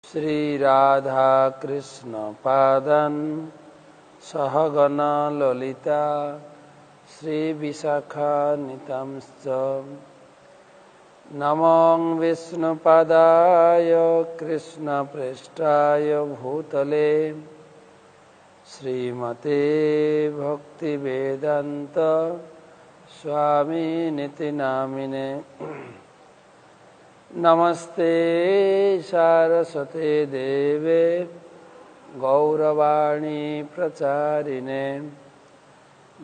श्री राधा कृष्ण पादन सहगना ललिता श्री विशाखान्वितांश्च नमो विष्णुपादाय कृष्णप्रेष्ठाय भूतले श्रीमते भक्तिवेदांत स्वामिनिति नामिने नमस्ते सारस्वते देवे गौरवाणी प्रचारिणे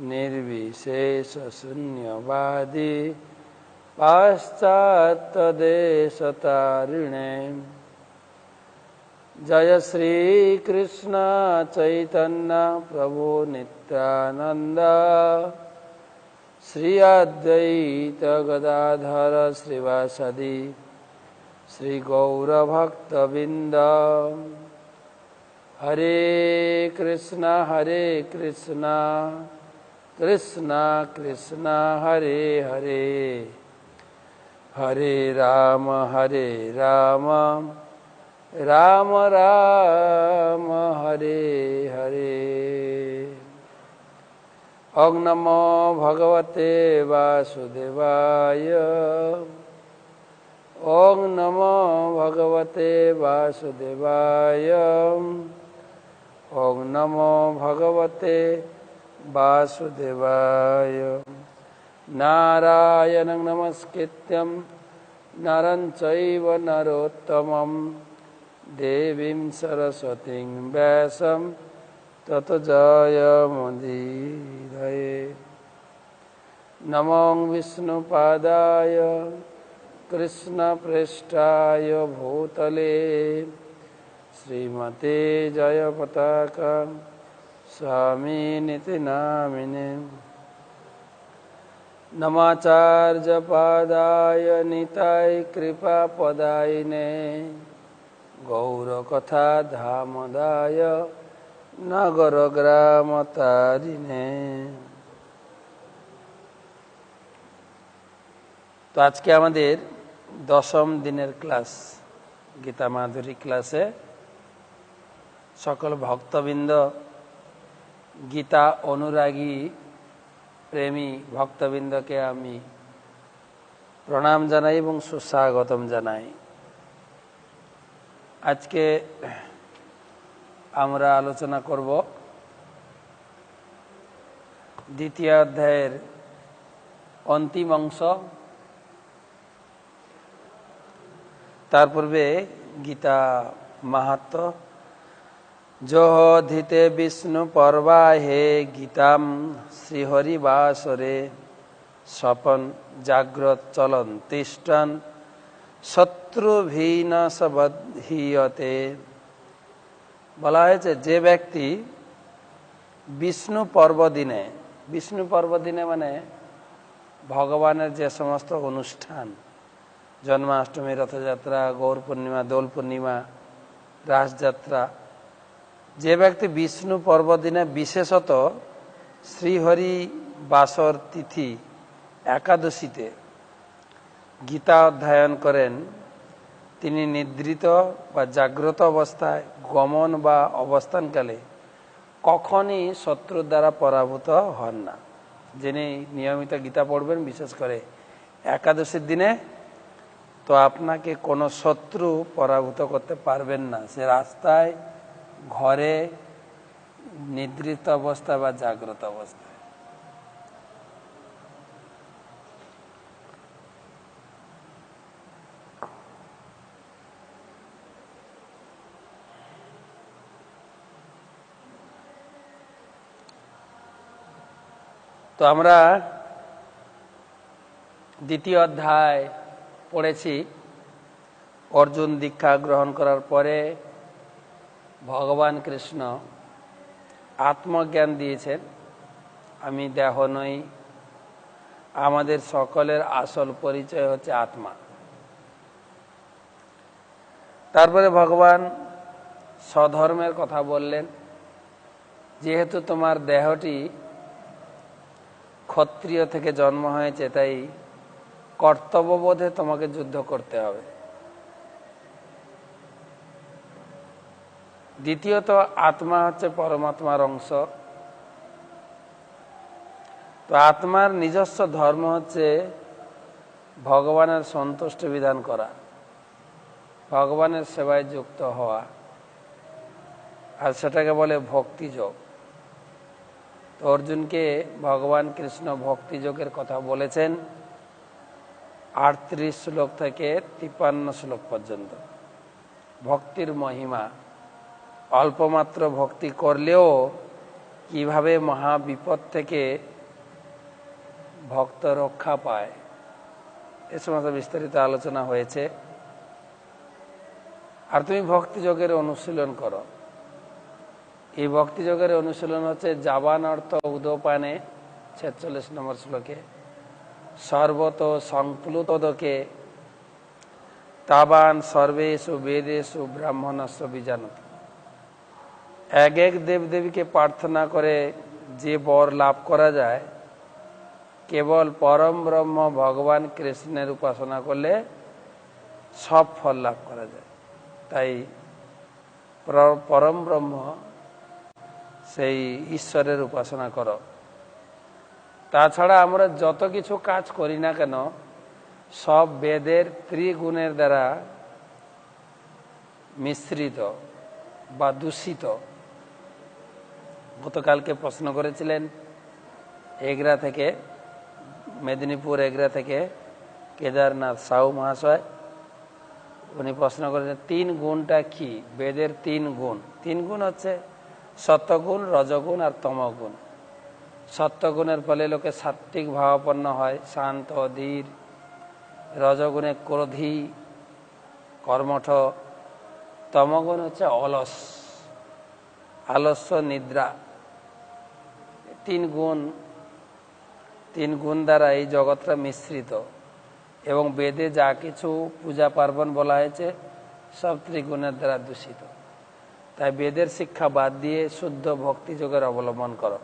निर्विशेष शून्यवादी पाश्चात्यदेशतारिणे जय श्री कृष्ण चैतन्य प्रभु नित्यानंद श्री अद्वैत गदाधर श्रीवासदि श्री गौरभक्तबिंद हरे कृष्णा कृष्णा कृष्णा हरे हरे हरे राम राम राम हरे हरे। ओं नमो भगवते वासुदेवाय ओं नमो भगवते वासुदेवाय ओं नमो भगवते वासुदेवाय। नारायणं नमस्कृत्यं नरं चैव नरोत्तमं देवीं सरस्वतीं व्यासं ततो जयमुदीरये। नमो विष्णुपादाय कृष्णप्रेष्ठाय भूतले श्रीमते जयपताका स्वामिनिति नामिने नमाचार्यपादाय निताय कृपापदायिने गौरकथा धामदाय नगरग्रामतारिणे। তো আজকে আমাদের দশম দিনের ক্লাস গীতা মাধুরী ক্লাসে সকল ভক্তবৃন্দ গীতা অনুরাগী প্রেমী ভক্তবৃন্দকে আমি প্রণাম জানাই এবং সুস্বাগতম জানাই। আজকে আমরা আলোচনা করব দ্বিতীয় অধ্যায়ের অন্তিম অংশ। তার পূর্বে গীতা মাহাত্ম্য যোধিতে বিষ্ণু পর্বা হে গীতাম শ্রীহরি বাসরে স্বপন জাগ্রত চলন তিষ্ঠন শত্রুভীন সবধীয়তে। বলা হয়েছে যে ব্যক্তি বিষ্ণু পর্বদিনে মানে ভগবানের যে সমস্ত অনুষ্ঠান জন্মাষ্টমী, রথযাত্রা, গৌর পূর্ণিমা, দোল পূর্ণিমা, রাসযাত্রা, যে ব্যক্তি বিষ্ণু পর্বদিনে বিশেষত শ্রীহরি বাসর তিথি একাদশীতে গীতা অধ্যয়ন করেন তিনি নিদ্রিত বা জাগ্রত অবস্থায় গমন বা অবস্থানকালে কখনই শত্রুর দ্বারা পরাভূত হন না। যিনি নিয়মিত গীতা পড়বেন বিশেষ করে একাদশীর দিনে, তো আপনাকে কোনো শত্রু পরাভূত করতে পারবেন না, সে রাস্তায়, ঘরে, নিদ্রিত অবস্থা বা জাগ্রত অবস্থায়। তো আমরা দ্বিতীয় অধ্যায় পড়েছি। অর্জুন দীক্ষা গ্রহণ করার পরে ভগবান কৃষ্ণ আত্মজ্ঞান দিয়েছেন, আমি দেহ নই, আমাদের সকলের আসল পরিচয় হচ্ছে আত্মা। তারপরে ভগবান স্বধর্মের কথা বললেন, যেহেতু তোমার দেহটি ক্ষত্রিয় থেকে জন্ম হয়েছে তাই কর্তব্যবোধে তোমাকে যুদ্ধ করতে হবে। দ্বিতীয়ত আত্মা হচ্ছে পরমাত্মার অংশ। তো আত্মার নিজস্ব ধর্ম হচ্ছে ভগবানের সন্তুষ্টি বিধান করা, ভগবানের সেবায় যুক্ত হওয়া, আর সেটাকে বলে ভক্তিযোগ। তো অর্জুনকে ভগবান কৃষ্ণ ভক্তিযোগের কথা বলেছেন 38 শ্লোক থেকে 53 শ্লোক পর্যন্ত। ভক্তির মহিমা, অল্পমাত্র ভক্তি করলেও কিভাবে মহাবিপদ থেকে ভক্ত রক্ষা পায় এ সমস্ত বিস্তারিত আলোচনা হয়েছে। আর তুমি ভক্তিযোগের অনুশীলন করো। এই ভক্তিযোগের অনুশীলন হচ্ছে জাবান অর্থ উদপানে 46 নম্বর শ্লোকে, সর্বত সংপ্লুতদকে তাবান সর্বেষু বেদেষু ব্রাহ্মণস্য বিজানত। এক এক দেবদেবীকে প্রার্থনা করে যে বর লাভ করা যায়, কেবল পরম ব্রহ্ম ভগবান কৃষ্ণের উপাসনা করলে সব ফল লাভ করা যায়। তাই পরম ব্রহ্ম সেই ঈশ্বরের উপাসনা করো। তাছাড়া আমরা যত কিছু কাজ করি না কেন, সব বেদের ত্রিগুণের দ্বারা মিশ্রিত বা দূষিত। গতকালকে প্রশ্ন করেছিলেন এগরা থেকে, মেদিনীপুর এগরা থেকে কেদারনাথ সাউ মহাশয়, উনি প্রশ্ন করেছেন 3 গুণটা কি? বেদের 3 গুণ। 3 গুণ হচ্ছে সত্যগুণ, রজগুণ আর তমগুণ। সত্যগুণের ফলে লোকে সাত্ত্বিক ভাবাপন্ন হয়, শান্ত ধীর। রজগুণে ক্রোধী কর্মঠ। তমগুণ হচ্ছে অলস, আলস্য নিদ্রা। 3 গুণ দ্বারা এই জগৎটা মিশ্রিত। এবং বেদে যা কিছু পূজা পার্বণ বলা হয়েছে সব ত্রিগুণের দ্বারা দূষিত। তাই বেদের শিক্ষা বাদ দিয়ে শুদ্ধ ভক্তিযোগের অবলম্বন করো।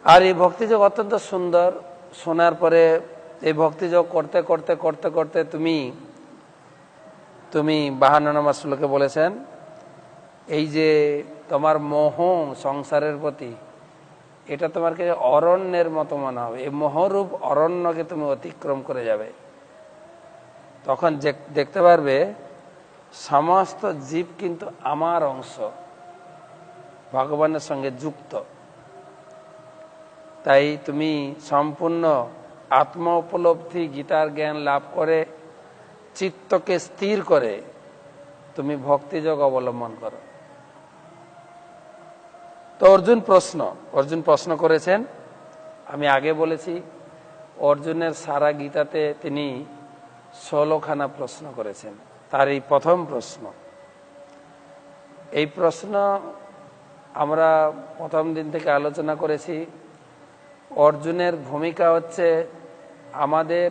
আর এই ভক্তিযোগ অত্যন্ত সুন্দর। শোনার পরে এই ভক্তিযোগ করতে করতে করতে করতে তুমি 52 নম্বর শ্লোকে বলেছেন, এই যে তোমার মোহ সংসারের প্রতি, এটা তোমার কাছে অরণ্যের মতো মনে হবে। এই মোহরূপ অরণ্যকে তুমি অতিক্রম করে যাবে। তখন দেখতে পারবে সমস্ত জীব কিন্তু আমার অংশ, ভগবানের সঙ্গে যুক্ত। তাই তুমি সম্পূর্ণ আত্ম উপলব্ধি, গীতার জ্ঞান লাভ করে চিত্তকে স্থির করে তুমি ভক্তিযোগ অবলম্বন করো। তো অর্জুন প্রশ্ন করেছেন। আমি আগে বলেছি অর্জুনের সারা গীতাতে তিনি 16খানা প্রশ্ন করেছেন। তার এই প্রথম প্রশ্ন। এই প্রশ্ন আমরা প্রথম দিন থেকে আলোচনা করেছি। অর্জুনের ভূমিকা হচ্ছে আমাদের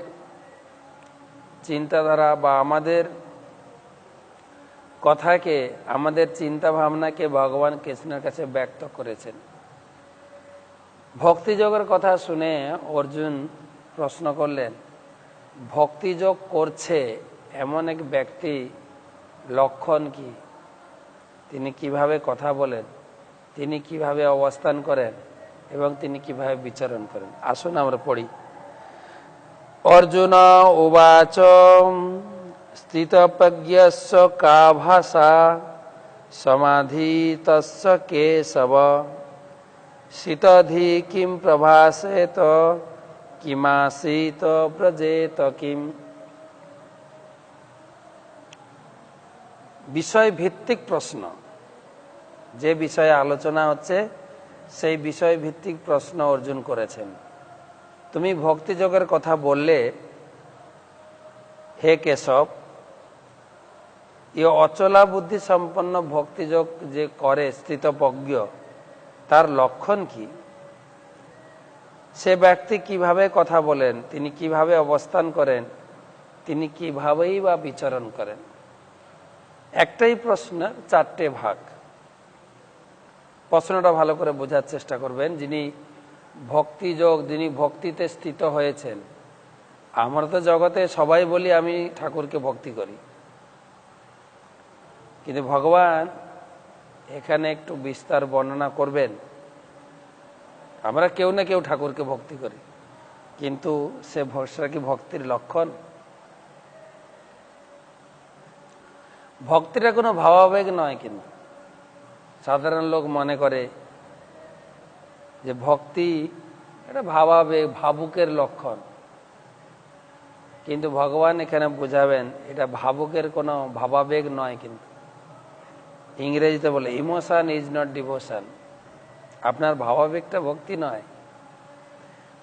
চিন্তাধারা বা আমাদের কথাকে, আমাদের চিন্তা ভাবনাকে ভগবান কৃষ্ণের কাছে ব্যক্ত করেছেন। ভক্তিযোগের কথা শুনে অর্জুন প্রশ্ন করলেন, ভক্তিযোগ করছে এমন এক ব্যক্তি লক্ষণ কি? তিনি কিভাবে কথা বলেন, তিনি কিভাবে অবস্থান করেন এবং তিনি কিভাবে বিচরণ করেন। আসুন আমরা পড়ি। অর্জুন উবাচ স্থিতপ্রজ্ঞস্য কা ভাষা সমাধিতস্য কেশব শীতধি কিম প্রভাসেত কিমাসীত ব্রজেত কিম। বিষয় ভিত্তিক প্রশ্ন। যে বিষয়ে আলোচনা হচ্ছে সেই বিষয় ভিত্তিক প্রশ্ন অর্জুন করেছেন। তুমি ভক্তিযোগের কথা বললে, হে কেশব, এ অচলা বুদ্ধি সম্পন্ন ভক্তিযোগ যে করে স্থিতপ্রজ্ঞ, তার লক্ষণ কি? সে ব্যক্তি কিভাবে কথা বলেন, তিনি কিভাবে অবস্থান করেন, তিনি কিভাবেই বা বিচরণ করেন। একটাই প্রশ্ন, 4টে ভাগ। প্রশ্নটা ভালো করে বোঝার চেষ্টা করবেন। যিনি ভক্তিযোগ, যিনি ভক্তিতে স্থিত হয়েছেন, আমরা তো জগতে সবাই বলি আমি ঠাকুরকে ভক্তি করি, কিন্তু ভগবান এখানে একটু বিস্তার বর্ণনা করবেন। আমরা কেউ না কেউ ঠাকুরকে ভক্তি করি, কিন্তু সে ভরসা কি ভক্তির লক্ষণ? ভক্তিটা কোনো ভাবাবেগ নয়। কিন্তু সাধারণ লোক মনে করে যে ভক্তি এটা ভাবাবেগ, ভাবুকের লক্ষণ। কিন্তু ভগবান এখানে বোঝাবেন এটা ভাবুকের কোনো ভাবাবেগ নয়। কিন্তু ইংরেজিতে বলে ইমোশন ইজ নট ডিভোশন। আপনার ভাবাবেগটা ভক্তি নয়।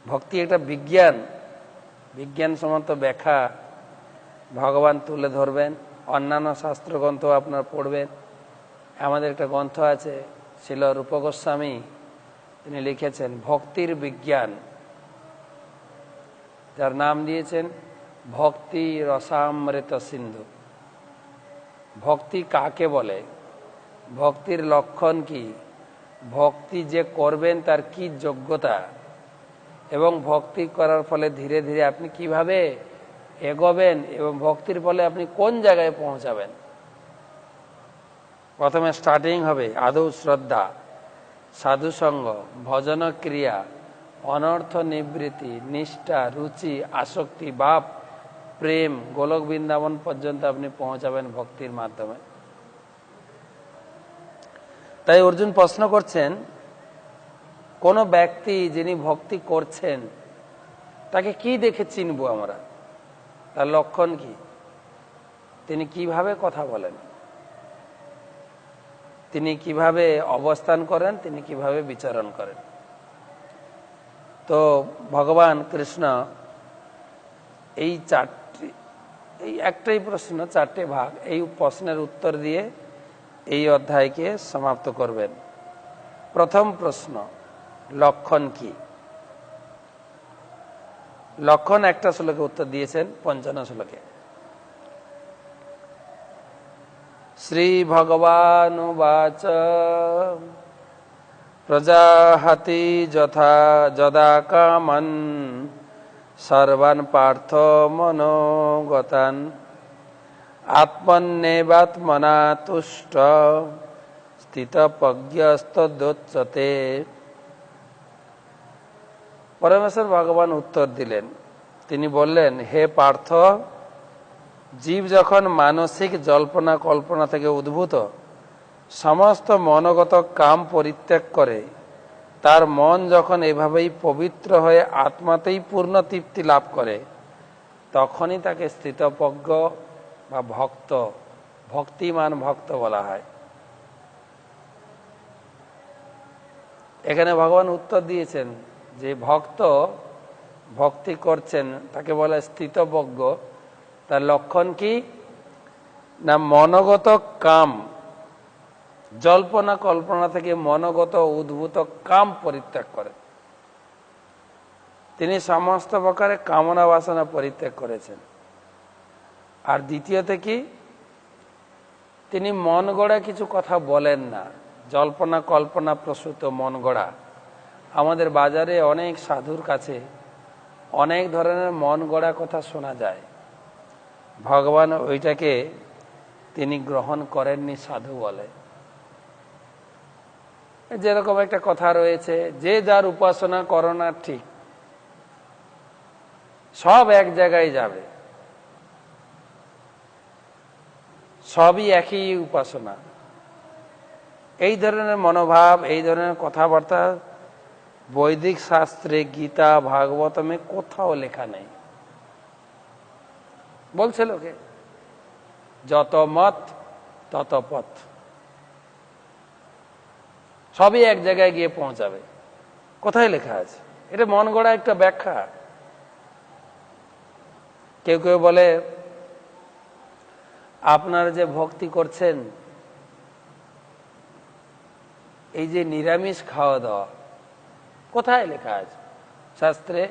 ভক্তি একটা বিজ্ঞান, বিজ্ঞানসম্মত ব্যাখ্যা ভগবান তুলে ধরবেন। অন্যান্য শাস্ত্রগ্রন্থ আপনার পড়বেন। আমাদের একটা গ্রন্থ আছে, শ্রীল রূপ গোস্বামী, তিনি লিখেছেন ভক্তির বিজ্ঞান, যার নাম দিয়েছেন ভক্তি রসামৃত সিন্ধু। ভক্তি কাকে বলে, ভক্তির লক্ষণ কি, ভক্তি যে করবেন তার কি যোগ্যতা, এবং ভক্তি করার ফলে ধীরে ধীরে আপনি কিভাবে এগোবেন এবং ভক্তির ফলে আপনি কোন জায়গায় পৌঁছাবেন। প্রথমে স্টার্টিং হবে আদৌ শ্রদ্ধা, সাধুসঙ্গ, ভজন ক্রিয়া, অনর্থ নিবৃত্তি, নিষ্ঠা, রুচি, আসক্তি, ভাব, প্রেম, গোলক বৃন্দাবন পর্যন্ত আপনি পৌঁছাবেন ভক্তির মাধ্যমে। তাই অর্জুন প্রশ্ন করছেন, কোন ব্যক্তি যিনি ভক্তি করছেন তাকে কি দেখে চিনবো আমরা, তার লক্ষণ কি, তিনি কিভাবে কথা বলেন, তিনি কিভাবে অবস্থান করেন, তিনি কিভাবে বিচরণ করেন। তো ভগবান কৃষ্ণ এই একটাই প্রশ্ন, চারটে ভাগ, এই প্রশ্নের উত্তর দিয়ে এই অধ্যায়কে সমাপ্ত করবেন। প্রথম প্রশ্ন, লক্ষণ কি? লক্ষণ একটা শ্লোকে উত্তর দিয়েছেন 55 শ্লোকে। শ্রী ভগবানুবাচ প্রজাহতি যদা কামন সর্বান পার্থ মনোগতান আত্মন্যেবাত্মনা তুষ্ট স্থিতপ্রজ্ঞস্তদোচ্যতে। পরমেশ্বর ভগবান উত্তর দিলেন, তিনি বললেন, হে পার্থ, জীব যখন মানসিক জল্পনা কল্পনা থেকে উদ্ভূত সমস্ত মনোগত কাম পরিত্যাগ করে, তার মন যখন এভাবেই পবিত্র হয়ে আত্মাতেই পূর্ণ তৃপ্তি লাভ করে, তখনই তাকে স্থিতপ্রজ্ঞ বা ভক্ত, ভক্তিমান ভক্ত বলা হয়। এখানে ভগবান উত্তর দিয়েছেন যে ভক্ত ভক্তি করছেন তাকে বলে স্থিতপ্রজ্ঞ। তার লক্ষণ কি না, মনোগত কাম, জল্পনা কল্পনা থেকে মনোগত উদ্ভূত কাম পরিত্যাগ করে। তিনি সমস্ত প্রকারে কামনা বাসনা পরিত্যাগ করেছেন। আর দ্বিতীয়তে কি, তিনি মন গড়া কিছু কথা বলেন না, জল্পনা কল্পনা প্রসূত মন গড়া। আমাদের বাজারে অনেক সাধুর কাছে অনেক ধরনের মন গড়া কথা শোনা যায়। ভগবান ওইটাকে তিনি গ্রহণ করেননি, সাধু বলে। যেরকম একটা কথা রয়েছে, যে যার উপাসনা করো না ঠিক, সব এক জায়গায় যাবে, সবই একই উপাসনা। এই ধরনের মনোভাব, এই ধরনের কথাবার্তা বৈদিক শাস্ত্রে, গীতা, ভাগবতমে কোথাও লেখা নেই। বলছে লোকে যত মত তত পথ, সবই এক জায়গায় গিয়ে পৌঁছাবে। কোথায় লেখা আছে? এটা মন গড়া একটা ব্যাখ্যা। কেউ কেউ বলে, আপনারা যে ভক্তি করছেন, এই যে নিরামিষ খাওয়া দাওয়া, কোথায় লেখা আছে শাস্ত্রে?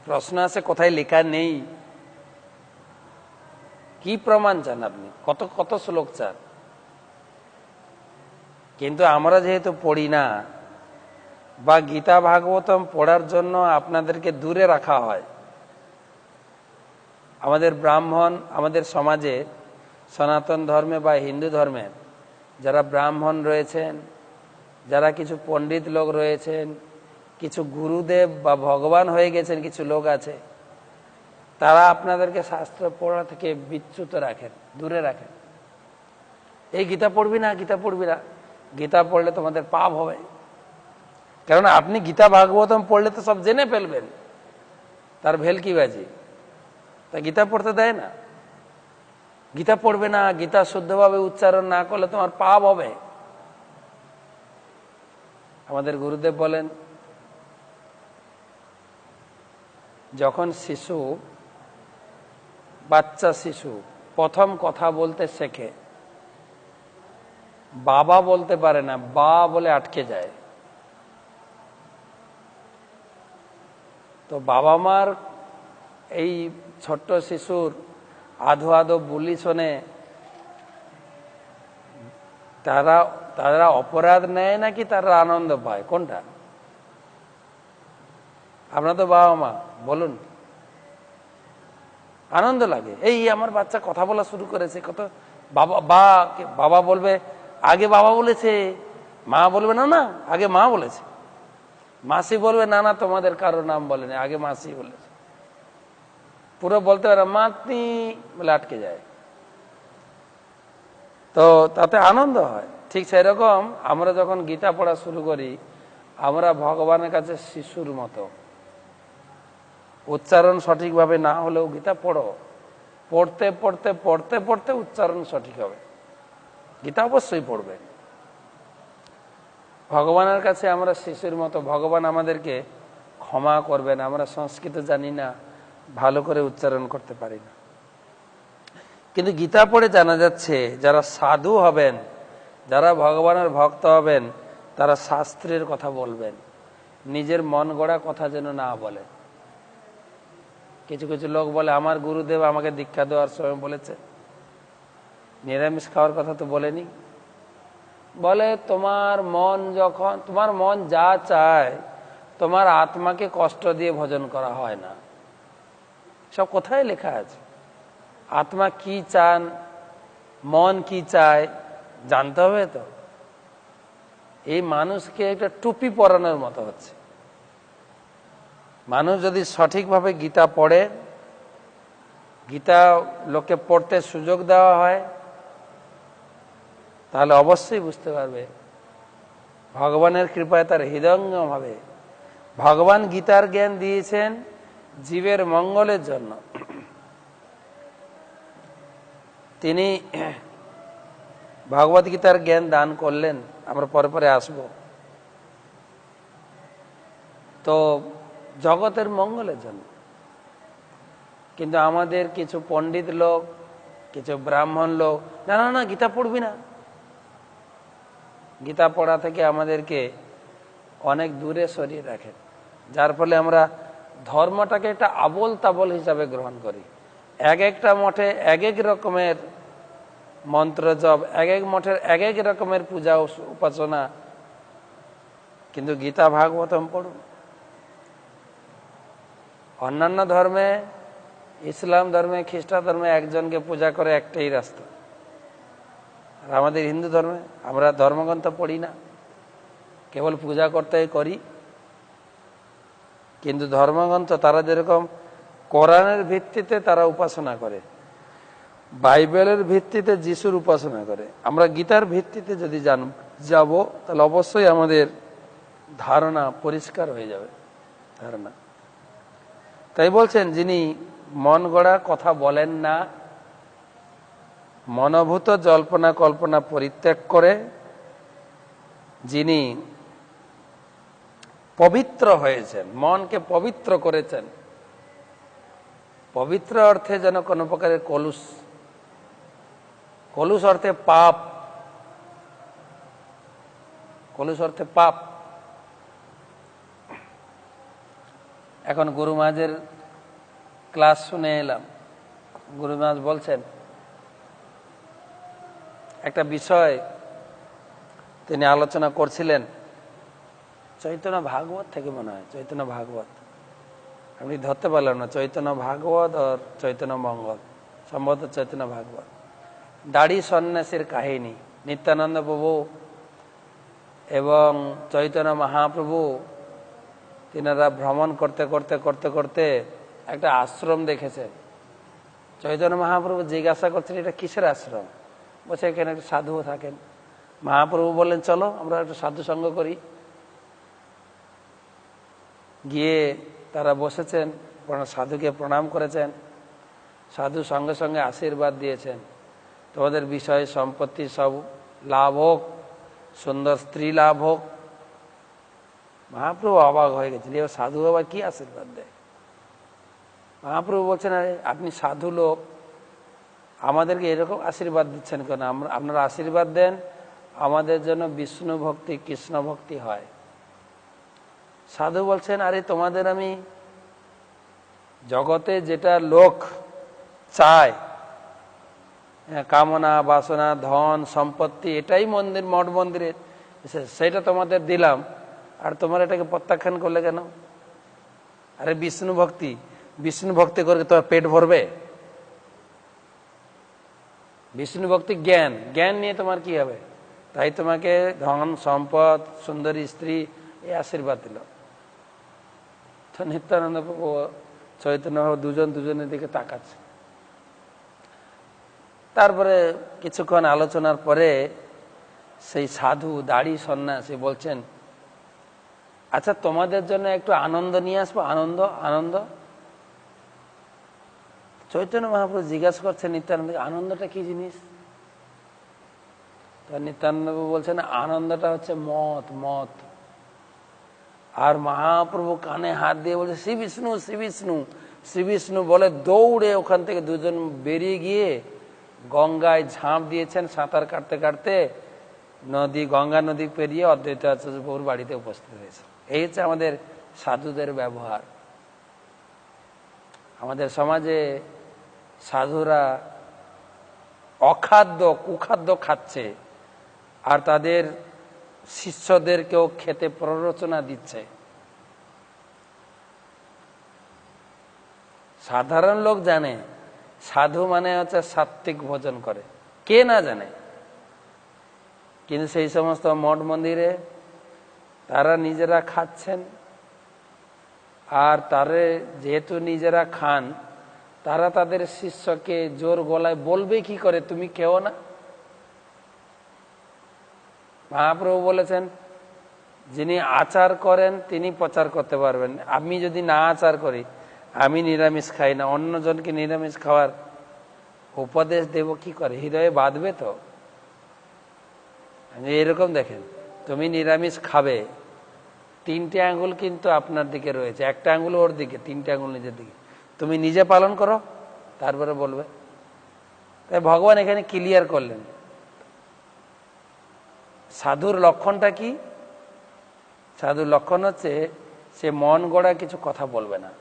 প্রশ্ন আছে, কোথায় লেখা নেই? কি প্রমাণ চান আপনি? কত কত শ্লোক চান? কিন্তু আমরা যেহেতু পড়ি না, বা গীতা ভাগবতম পড়ার জন্য আপনাদেরকে দূরে রাখা হয়। আমাদের ব্রাহ্মণ, আমাদের সমাজে সনাতন ধর্মে বা হিন্দু ধর্মে যারা ব্রাহ্মণ রয়েছেন, যারা কিছু পণ্ডিত লোক রয়েছেন, কিছু গুরুদেব বা ভগবান হয়ে গেছেন কিছু লোক আছে, তারা আপনাদেরকে শাস্ত্র পড়া থেকে বিচ্যুত রাখেন, দূরে রাখেন। এই গীতা পড়বি না, গীতা পড়বি না, গীতা পড়লে তোমাদের পাপ হবে। কারণ আপনি গীতা ভাগবতম পড়লে তো সব জেনে ফেলবেন, তার ভেলকিবাজি। তা গীতা পড়তে দেয় না। গীতা পড়বে না, গীতা শুদ্ধভাবে উচ্চারণ না করলে তোমার পাপ হবে। আমাদের গুরুদেব বলেন, যখন শিশু, বাচ্চা শিশু প্রথম কথা বলতে শেখে, বাবা বলতে পারে না, বা বলে আটকে যায়। তো বাবা মার এই ছোট্ট শিশুর আধো আধো বুলি শোনে তারা অপরাধ নেয় নাকি তারা আনন্দ পায়? কোনটা? আপনার তো বাবা মা, বলুন। আনন্দ লাগে, এই আমার বাচ্চা কথা বলা শুরু করেছে, কত বাবা বলবে, আগে বাবা বলেছে, মা বলবে না না আগে মা বলেছে, মাসি বলবে না না তোমাদের কারো নাম বলেনি, আগে মাসি বলেছে। পুরো বলতে পারে মাতনি বলে আটকে যায়। তো তাতে আনন্দ হয়। ঠিক সেরকম আমরা যখন গীতা পড়া শুরু করি, আমরা ভগবানের কাছে শিশুর মতো। উচ্চারণ সঠিকভাবে না হলেও গীতা পড়ো, পড়তে পড়তে পড়তে পড়তে উচ্চারণ সঠিক হবে। গীতা অবশ্যই পড়বে। ভগবানের কাছে আমরা শিশুর মতো, ভগবান আমাদেরকে ক্ষমা করবেন। আমরা সংস্কৃত জানি না, ভালো করে উচ্চারণ করতে পারি না, কিন্তু গীতা পড়ে জানা যাচ্ছে যারা সাধু হবেন, যারা ভগবানের ভক্ত হবেন, তারা শাস্ত্রের কথা বলবেন, নিজের মন গড়া কথা যেন না বলে। কিছু কিছু লোক বলে, আমার গুরুদেব আমাকে দীক্ষা দেওয়ার সময় বলেছে নিরামিষ খাওয়ার কথা তো বলেনি। বলে তোমার মন যা চায়, তোমার আত্মাকে কষ্ট দিয়ে ভোজন করা হয় না। সব কোথায় লেখা আছে? আত্মা কি চান, মন কি চায় জানতে হবে তো। এই মানুষকে একটা টুপি পরানোর মতো হচ্ছে। মানুষ যদি সঠিকভাবে গীতা পড়ে, গীতা লোকে পড়তে সুযোগ দেওয়া হয়, তাহলে অবশ্যই বুঝতে পারবে ভগবানের কৃপায় তার হৃদয়ঙ্গম হবে। ভগবান গীতার জ্ঞান দিয়েছেন জীবের মঙ্গলের জন্য। তিনি ভগবত গীতার জ্ঞান দান করলেন, আমরা পরে পরে আসব। তো জগতের মঙ্গলের জন্য। কিন্তু আমাদের কিছু পণ্ডিত লোক, কিছু ব্রাহ্মণ লোক, না না না গীতা পড়বি না, গীতা পড়া থেকে আমাদেরকে অনেক দূরে সরিয়ে রাখেন। যার ফলে আমরা ধর্মটাকে একটা আবোল তাবোল হিসাবে গ্রহণ করি। এক একটা মঠে এক এক রকমের মন্ত্র জপ, এক এক মঠের এক এক রকমের পূজা উপাসনা, কিন্তু গীতা ভাগবতম পড়ুন। অন্যান্য ধর্মে, ইসলাম ধর্মে, খ্রিস্টান ধর্মে একজনকে পূজা করে একটাই রাস্তা। আর আমাদের হিন্দু ধর্মে আমরা ধর্মগ্রন্থ পড়ি না, কেবল পূজা করতে করি। কিন্তু ধর্মগ্রন্থ তারা যেরকম কোরআনের ভিত্তিতে তারা উপাসনা করে, বাইবেলের ভিত্তিতে যিশুর উপাসনা করে, আমরা গীতার ভিত্তিতে যদি যাব, তাহলে অবশ্যই আমাদের ধারণা পরিষ্কার হয়ে যাবে। ধারণা তাই বলছেন, যিনি মন গড়া কথা বলেন না, মনোভূত জল্পনা কল্পনা পরিত্যাগ করে, যিনি পবিত্র হয়েছেন, মনকে পবিত্র করেছেন। পবিত্র অর্থে যেন কোনো প্রকারের কলুষ অর্থে পাপ, কলুষ অর্থে পাপ। এখন গুরু মহারাজের ক্লাস শুনে এলাম। গুরু মহারাজ বলছেন একটা বিষয় তিনি আলোচনা করছিলেন, চৈতন্য ভাগবত থেকে মনে হয়, চৈতন্য ভাগবত, আমি ধরতে পারলাম না, চৈতন্য ভাগবত আর চৈতন্য মঙ্গল, সম্ভবত চৈতন্য ভাগবত। দাড়ি সন্ন্যাসীর কাহিনী। নিত্যানন্দ প্রভু এবং চৈতন্য মহাপ্রভু তিনারা ভ্রমণ করতে করতে করতে করতে একটা আশ্রম দেখেছে। চৈতন্য মহাপ্রভু জিজ্ঞাসা করছেন এটা কিসের আশ্রম? বলছে এখানে একটা সাধুও থাকেন। মহাপ্রভু বললেন চলো আমরা একটা সাধু সঙ্গ করি। গিয়ে তারা বসেছেন, সাধুকে প্রণাম করেছেন। সাধু সঙ্গে সঙ্গে আশীর্বাদ দিয়েছেন, তোমাদের বিষয় সম্পত্তি সব লাভ হোক, সুন্দর স্ত্রী লাভ হোক। মহাপ্রভু অবাক হয়ে গেছেন, এবার সাধু আবার কি আশীর্বাদ দেয়? মহাপ্রভু বলছেন আরে আপনি সাধু লোক, আমাদেরকে এরকম আশীর্বাদ দিচ্ছেন কেন? আপনারা আশীর্বাদ দেন আমাদের জন্য বিষ্ণু ভক্তি কৃষ্ণ ভক্তি হয়। সাধু বলছেন আরে তোমাদের আমি জগতে যেটা লোক চায়, কামনা বাসনা ধন সম্পত্তি, এটাই মন্দির মঠ মন্দিরে, সেটা তোমাদের দিলাম, আর তোমার এটাকে প্রত্যাখ্যান করলে কেন? আরে বিষ্ণু ভক্তি, বিষ্ণু ভক্তি করে তোমার পেট ভরবে? বিষ্ণু ভক্তি জ্ঞান, জ্ঞান নিয়ে তোমার কি হবে? তাই তোমাকে ধন সম্পদ সুন্দরী স্ত্রী এই আশীর্বাদ দিল। তো নিত্যানন্দ প্রভু চৈতন্য দুজন দুজনের দিকে তাকাচ্ছে। তারপরে কিছুক্ষণ আলোচনার পরে সেই সাধু দাড়ি সন্ন্যাসী বলছেন আচ্ছা তোমাদের জন্য একটু আনন্দ নিয়ে আসবো। আনন্দ? আনন্দ? চৈতন্য মহাপ্রভু জিজ্ঞাসা করছেন নিত্যানন্দ আনন্দটা কি জিনিস? তো নিত্যানন্দ বলছেন আনন্দটা হচ্ছে মত। মত। আর মহাপ্রভু কানে হাত দিয়ে বলছে শ্রী বিষ্ণু শ্রী বিষ্ণু শ্রী বিষ্ণু বলে দৌড়ে ওখান থেকে দুজন বেরিয়ে গিয়ে গঙ্গায় ঝাঁপ দিয়েছেন। সাঁতার কাটতে কাটতে নদী, গঙ্গা নদী পেরিয়ে অদ্বৈত আচার্য প্রভুর বাড়িতে উপস্থিত হয়েছে। এই হচ্ছে আমাদের সাধুদের ব্যবহার। আমাদের সমাজে সাধুরা অখাদ্য কুখাদ্য খাচ্ছে, আর তাদের শিষ্যদেরকেও খেতে প্ররোচনা দিচ্ছে। সাধারণ লোক জানে সাধু মানে হচ্ছে সাত্ত্বিক ভোজন করে, কে না জানে? কিন্তু সেই সমস্ত মঠ মন্দিরে তারা নিজেরা খাচ্ছেন, আর তারে যেহেতু নিজেরা খান, তারা তাদের শিষ্যকে জোর গলায় বলবে কি করে তুমি খেও না? মহাপ্রভু বলেছেন যিনি আচার করেন তিনি প্রচার করতে পারবেন। আমি যদি না আচার করি, আমি নিরামিষ খাই না, অন্যজনকে নিরামিষ খাওয়ার উপদেশ দেব কি করে? হৃদয়ে বাঁধবে তো। এরকম দেখেন, তুমি নিরামিষ খাবে, তিনটে আঙ্গুল কিন্তু আপনার দিকে রয়েছে, একটা আঙ্গুল ওর দিকে, তিনটে আঙ্গুল নিজের দিকে। তুমি নিজে পালন করো, তারপরে বলবে। তাই ভগবান এখানে ক্লিয়ার করলেন সাধুর লক্ষণটা কি। সাধুর লক্ষণ হচ্ছে সে মন গড়া কিছু কথা বলবে না।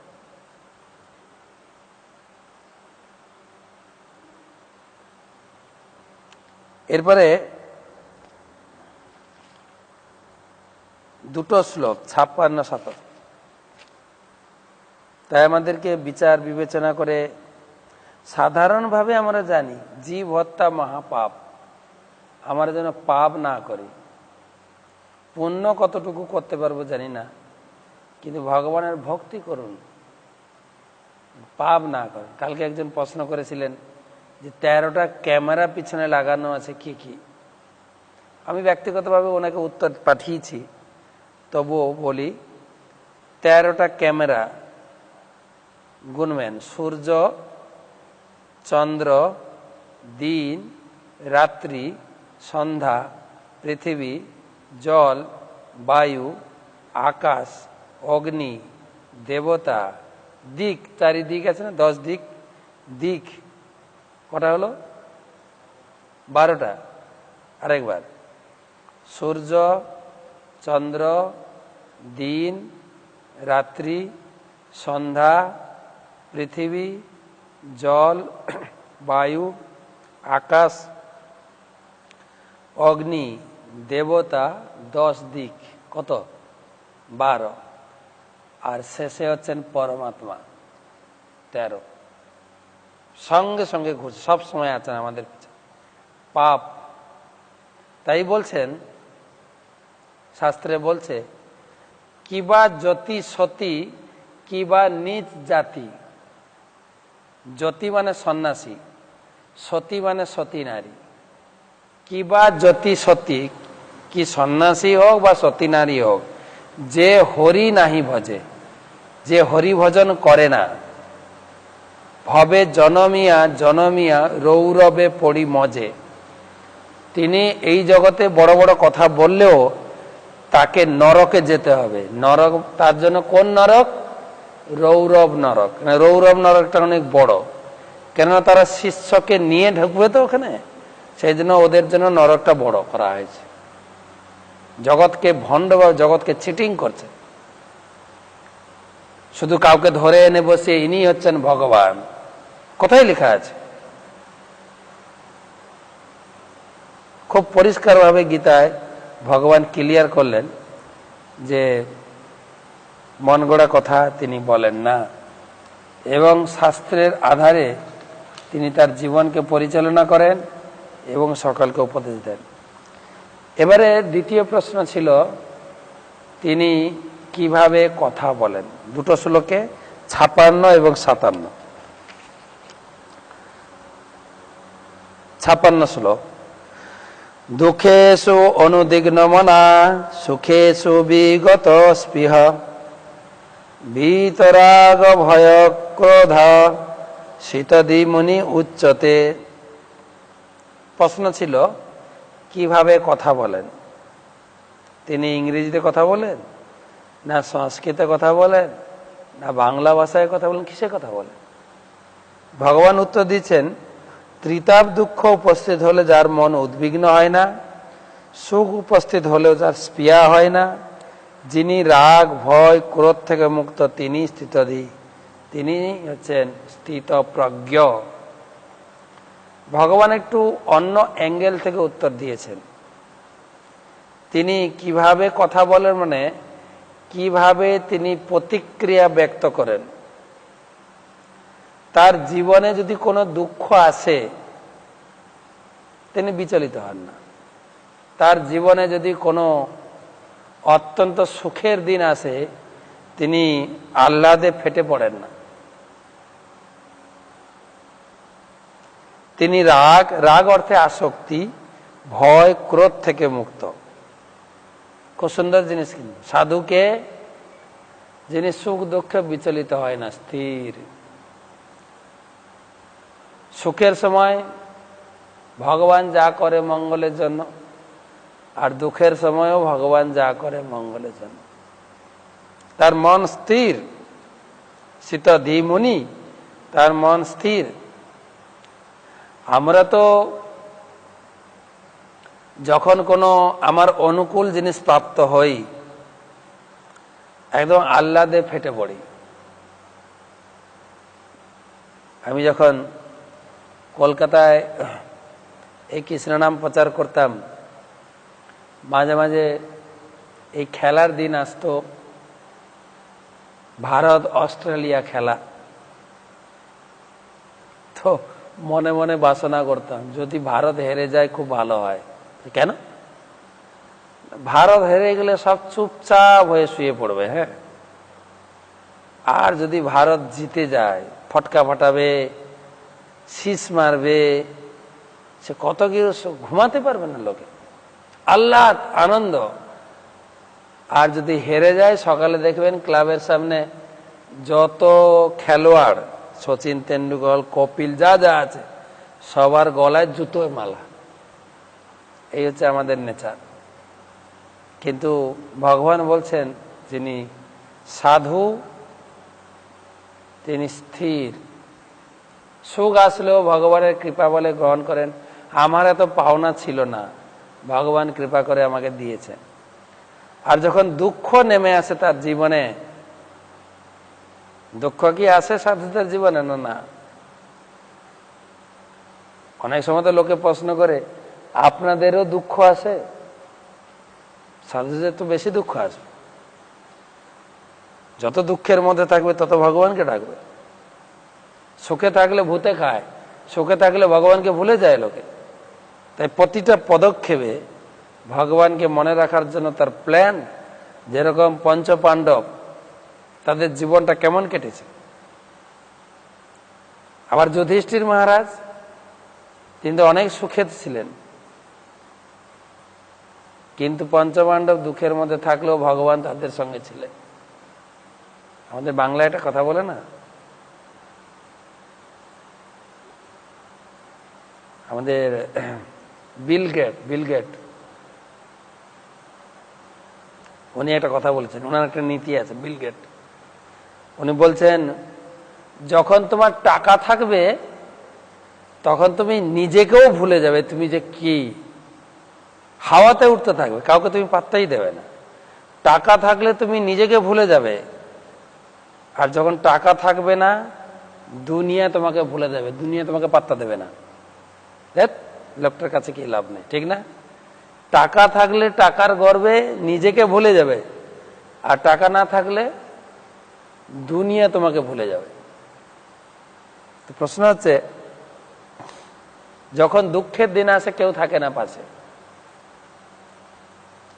এরপরে দুটো শ্লোক 56-57। তাই আমাদেরকে বিচার বিবেচনা করে সাধারণভাবে আমরা জানি জীব হত্যা মহাপাপ, আমরা যেন পাপ না করি। পুণ্য কতটুকু করতে পারবো জানি না, কিন্তু ভগবানের ভক্তি করুন, পাপ না করেন। কালকে একজন প্রশ্ন করেছিলেন যে 13টা ক্যামেরা পিছনে লাগানো আছে কি কি। আমি ব্যক্তিগতভাবে ওনাকে উত্তর পাঠিয়েছি, তবুও বলি 13টা ক্যামেরা গুনবেন। সূর্য, চন্দ্র, দিন, রাত্রি, সন্ধ্যা, পৃথিবী, জল, বায়ু, আকাশ, অগ্নি, দেবতা, দিক, চারিদিক আছে না, 10 দিক। দিক কটা হলো? 12টা। আরেকবার, সূর্য, চন্দ্র, দিন, রাত্রি, সন্ধ্যা, পৃথিবী, জল, বায়ু, আকাশ, অগ্নি, দেবতা, 10 দিক। কত? 12। আর শেষে হচ্ছেন পরমাত্মা, 13। সঙ্গে সঙ্গে ঘুরছে, সব সময় আছেন আমাদের পিছনে। পাপ। তাই বলছেন, শাস্ত্রে বলছে কিবা জ্যোতি সতী কিবা নিজ জাতি। জ্যোতি মানে সন্ন্যাসী, সতী মানে সতী নারী। কিবা জ্যোতি সতী, কি সন্ন্যাসী হোক বা সতী নারী হোক, যে হরি নাহি ভজে, যে হরি ভজন করে না, ভবে জনমিয়া জনমিয়া রৌরবে পড়ি মজে। তিনি এই জগতে বড় বড় কথা বললেও তাকে নরকে যেতে হবে। নরক তার জন্য কোন নরক? রৌরব নরক। রৌরব নরকটা অনেক বড়, কেননা তারা শিষ্যকে নিয়ে ঢুকবে তো ওখানে, সেই জন্য ওদের জন্য নরকটা বড় করা হয়েছে। জগৎকে ভণ্ড বা জগৎকে চিটিং করছে, শুধু কাউকে ধরে এনে বসে ইনি হচ্ছেন ভগবান। কোথায় লেখা আছে? খুব পরিষ্কারভাবে গীতায় ভগবান ক্লিয়ার করলেন যে মন গড়া কথা তিনি বলেন না, এবং শাস্ত্রের আধারে তিনি তার জীবনকে পরিচালনা করেন এবং সকলকে উপদেশ দেন। এবারে দ্বিতীয় প্রশ্ন ছিল তিনি কিভাবে কথা বলেন। দুটো শ্লোকে 56 এবং 57। 56 শ্লোক। দুঃখেষু অনুদিগ্ন মনা সুখেষু বিগত স্পৃহ ভিতরাগ ভয় ক্রোধ শীতদি মুনি উচ্চতে। প্রশ্ন ছিল কিভাবে কথা বলেন। তিনি ইংরেজিতে কথা বলেন, না সংস্কৃতে কথা বলেন, না বাংলা ভাষায় কথা বলেন, কিসে কথা বলেন? ভগবান উত্তর দিচ্ছেন, ত্রিতাপ দুঃখ উপস্থিত হলে যার মন উদ্বিগ্ন হয় না, সুখ উপস্থিত হলেও যার স্পৃহা হয় না, যিনি রাগ ভয় ক্রোধ থেকে মুক্ত তিনি স্থিতধী, তিনি হচ্ছেন স্থিতপ্রজ্ঞ। ভগবান একটু অন্য অ্যাঙ্গেল থেকে উত্তর দিয়েছেন। তিনি কিভাবে কথা বলেন মানে কিভাবে তিনি প্রতিক্রিয়া ব্যক্ত করেন। তার জীবনে যদি কোনো দুঃখ আসে তিনি বিচলিত হন না, তার জীবনে যদি কোনো অত্যন্ত সুখের দিন আসে তিনি আহ্লাদে ফেটে পড়েন না। তিনি রাগ অর্থে আসক্তি, ভয় ক্রোধ থেকে মুক্ত। খুব সুন্দর জিনিস, কিন্তু সাধুকে যিনি সুখ দুঃখে বিচলিত হয় না, স্থির। সুখের সময় ভগবান যা করে মঙ্গলের জন্য, আর দুঃখের সময়ও ভগবান যা করে মঙ্গলের জন্য। তার মন স্থির, শীতধী মুনি, তার মন স্থির। আমরা তো যখন কোনো আমার অনুকূল জিনিস প্রাপ্ত হই একদম আহ্লাদে ফেটে পড়ি। আমি যখন কলকাতায় এই কৃষ্ণ নাম প্রচার করতাম, মাঝে মাঝে এই খেলার দিন আসতো, ভারত অস্ট্রেলিয়া খেলা, তো মনে মনে বাসনা করতাম যদি ভারত হেরে যায় খুব ভালো হয়। কেন? ভারত হেরে গেলে সব চুপচাপ হয়ে শুয়ে পড়বে। হ্যাঁ, আর যদি ভারত জিতে যায় ফটকা ফাটাবে, শীষ মারবে, সে কত কি ঘুমাতে পারবে না লোকে, আল্লাহ আনন্দ। আর যদি হেরে যায় সকালে দেখবেন ক্লাবের সামনে যত খেলোয়াড়, সচিন তেন্ডুলকর, কপিল, যা যা আছে সবার গলায় জুতোর মালা। এই হচ্ছে আমাদের নেচার। কিন্তু ভগবান বলছেন যিনি সাধু তিনি স্থির। সুখ আসলেও ভগবানের কৃপা বলে গ্রহণ করেন। আমার এত পাওনা ছিল না, ভগবান কৃপা করে আমাকে দিয়েছেন। আর যখন দুঃখ নেমে আসে তার জীবনে, দুঃখ কি আসে সাধুদের জীবনে? না। অনেক সময় তো লোকে প্রশ্ন করে আপনাদেরও দুঃখ আসে? সাধুদের তো বেশি দুঃখ আসবে। যত দুঃখের মধ্যে থাকবে তত ভগবানকে ডাকবে। সুখে থাকলে ভূতে খায়, সুখে থাকলে ভগবানকে ভুলে যায় লোকে। তাই প্রতিটা পদক্ষেপে ভগবানকে মনে রাখার জন্য তার প্ল্যান, যেরকম পঞ্চপাণ্ডব তাদের জীবনটা কেমন কেটেছে। আবার যুধিষ্ঠির মহারাজ তিনি তো অনেক সুখে ছিলেন, কিন্তু পঞ্চপাণ্ডব দুঃখের মধ্যে থাকলেও ভগবান তাদের সঙ্গে ছিলেন। আমাদের বাংলায় একটা কথা বলে না, আমাদের বিল গেট উনি একটা কথা বলেছেন, ওনার একটা নীতি আছে। বিল গেট উনি বলছেন, যখন তোমার টাকা থাকবে তখন তুমি নিজেকেও ভুলে যাবে তুমি যে কি, হাওয়াতে উঠতে থাকবে, কাউকে তুমি পাত্তাই দেবে না। টাকা থাকলে তুমি নিজেকে ভুলে যাবে, আর যখন টাকা থাকবে না দুনিয়া তোমাকে ভুলে যাবে, দুনিয়া তোমাকে পাত্তা দেবে না। দেখ লোকটার কাছে কি লাভ নেই, ঠিক না? টাকা থাকলে টাকার গর্বে নিজেকে ভুলে যাবে, আর টাকা না থাকলে দুনিয়া তোমাকে ভুলে যাবে। তো প্রশ্ন হচ্ছে, যখন দুঃখের দিন আসে কেউ থাকে না পাশে,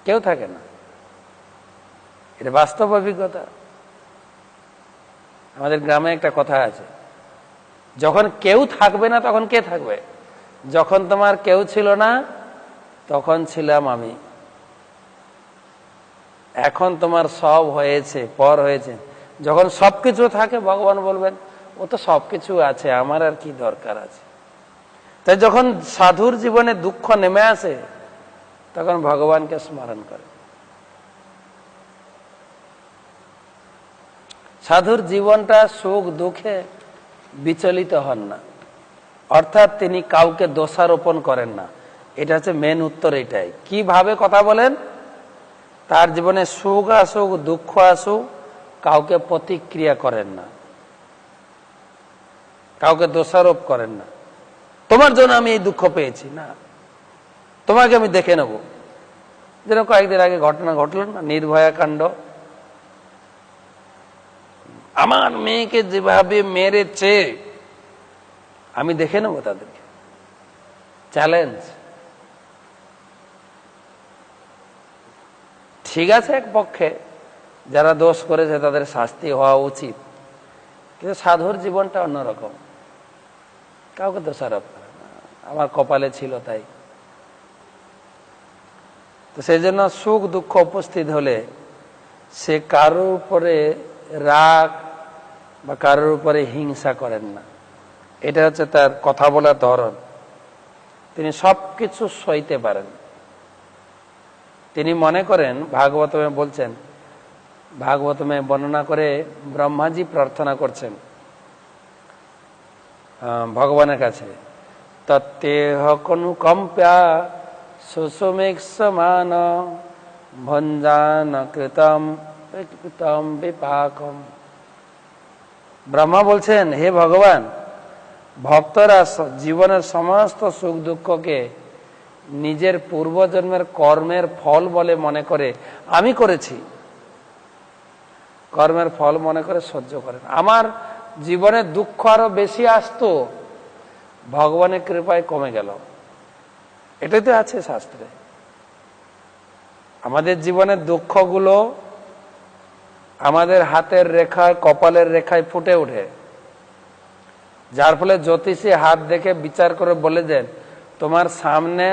কেউ থাকে না। এটা বাস্তব অভিজ্ঞতা। আমাদের গ্রামে একটা কথা আছে, যখন কেউ থাকবে না তখন কে থাকবে? যখন তোমার কেউ ছিল না তখন ছিলাম আমি, এখন তোমার সব হয়েছে, পর হয়েছে। যখন সবকিছু থাকে ভগবান বলবেন ও তো সবকিছু আছে, আমার আর কি দরকার আছে। তাই যখন সাধুর জীবনে দুঃখ নেমে আসে তখন ভগবানকে স্মরণ করে। সাধুর জীবনটা সুখ দুঃখে বিচলিত হন না, অর্থাৎ তিনি কাউকে দোষারোপণ করেন না। এটা হচ্ছে মেন উত্তর। এটাই কিভাবে কথা বলেন, তার জীবনে সুখ আসুক দুঃখ আসুক কাউকে প্রতিক্রিয়া করেন না, কাউকে দোষারোপ করেন না। তোমার জন্য আমি এই দুঃখ পেয়েছি না, তোমাকে আমি দেখে নেব। যেরকম কয়েকদিন আগে ঘটনা ঘটল না, নির্ভয়া কাণ্ড। আমার মেয়েকে যেভাবে মেরেছে আমি দেখে নেব তাদেরকে, চ্যালেঞ্জ। ঠিক আছে, এক পক্ষে যারা দোষ করেছে তাদের শাস্তি হওয়া উচিত, কিন্তু সাধুর জীবনটা অন্যরকম। কাউকে দোষারোপ করে না, আমার কপালে ছিল তাই। তো সেই জন্য সুখ দুঃখ উপস্থিত হলে সে কারোর উপরে রাগ বা কারোর উপরে হিংসা করেন না। এটা হচ্ছে তার কথা বলার ধরন। তিনি সবকিছু সইতে পারেন। তিনি মনে করেন, ভাগবতমে বলছেন, ভাগবতমে বর্ণনা করে ব্রহ্মাজি প্রার্থনা করছেন ভগবানের কাছে, তত্তেহ কনুকম্প্যা সুসুমেক সমান ভঞ্জান কৃতম বিপাকম। ব্রহ্মা বলছেন, হে ভগবান, ভক্তরা জীবনের সমস্ত সুখ দুঃখকে নিজের পূর্বজন্মের কর্মের ফল বলে মনে করে, আমি করেছি, কর্মের ফল মনে করে সহ্য করেন। আমার জীবনে দুঃখ আরো বেশি আসতো, ভগবানের কৃপায় কমে গেল। এটাই তো আছে শাস্ত্রে। আমাদের জীবনের দুঃখগুলো আমাদের হাতের রেখায় কপালের রেখায় ফুটে ওঠে, যার ফলে জ্যোতিষী হাত দেখে বিচার করে বলে দেন তোমার সামনে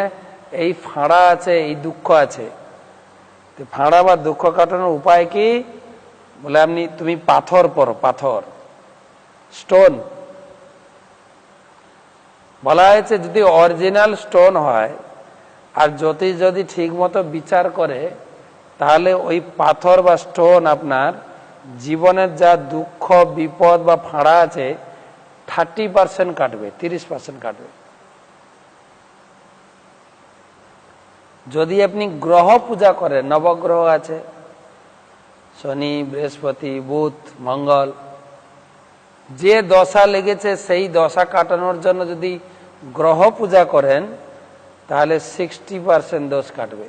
এই ফাঁড়া আছে, এই দুঃখ আছে। ফাঁড়া বা দুঃখ কাটানোর উপায় কি? বলে তুমি পাথর পরো, পাথর, স্টোন। বলা হয়েছে যদি অরিজিনাল স্টোন হয় আর জ্যোতিষ যদি ঠিক মতো বিচার করে, তাহলে ওই পাথর বা স্টোন আপনার জীবনের যা দুঃখ বিপদ বা ফাঁড়া আছে 30% কাটবে, 30% কাটবে। যদি আপনি গ্রহ পূজা করেন, নবগ্রহ আছে, শনি, বৃহস্পতি, বুধ, মঙ্গল, যে দশা লেগেছে সেই দশা কাটানোর জন্য যদি গ্রহ পূজা করেন তাহলে 60% দোষ কাটবে।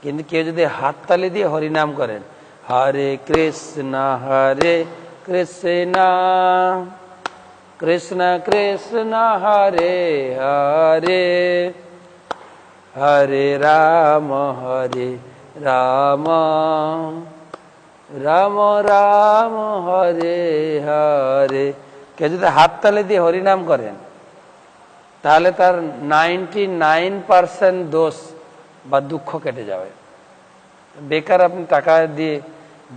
কিন্তু কেউ যদি হাততালি দিয়ে হরিনাম করেন, হরে কৃষ্ণ কৃষ্ণ কৃষ্ণ হরে হরে হরে রাম রাম রাম হরে হরে। কেউ যদি হাততালি দিয়ে হরিনাম করেন তাহলে তার 99% দোষ বা দুঃখ কেটে যাবে। বেকার আপনি টাকা দিয়ে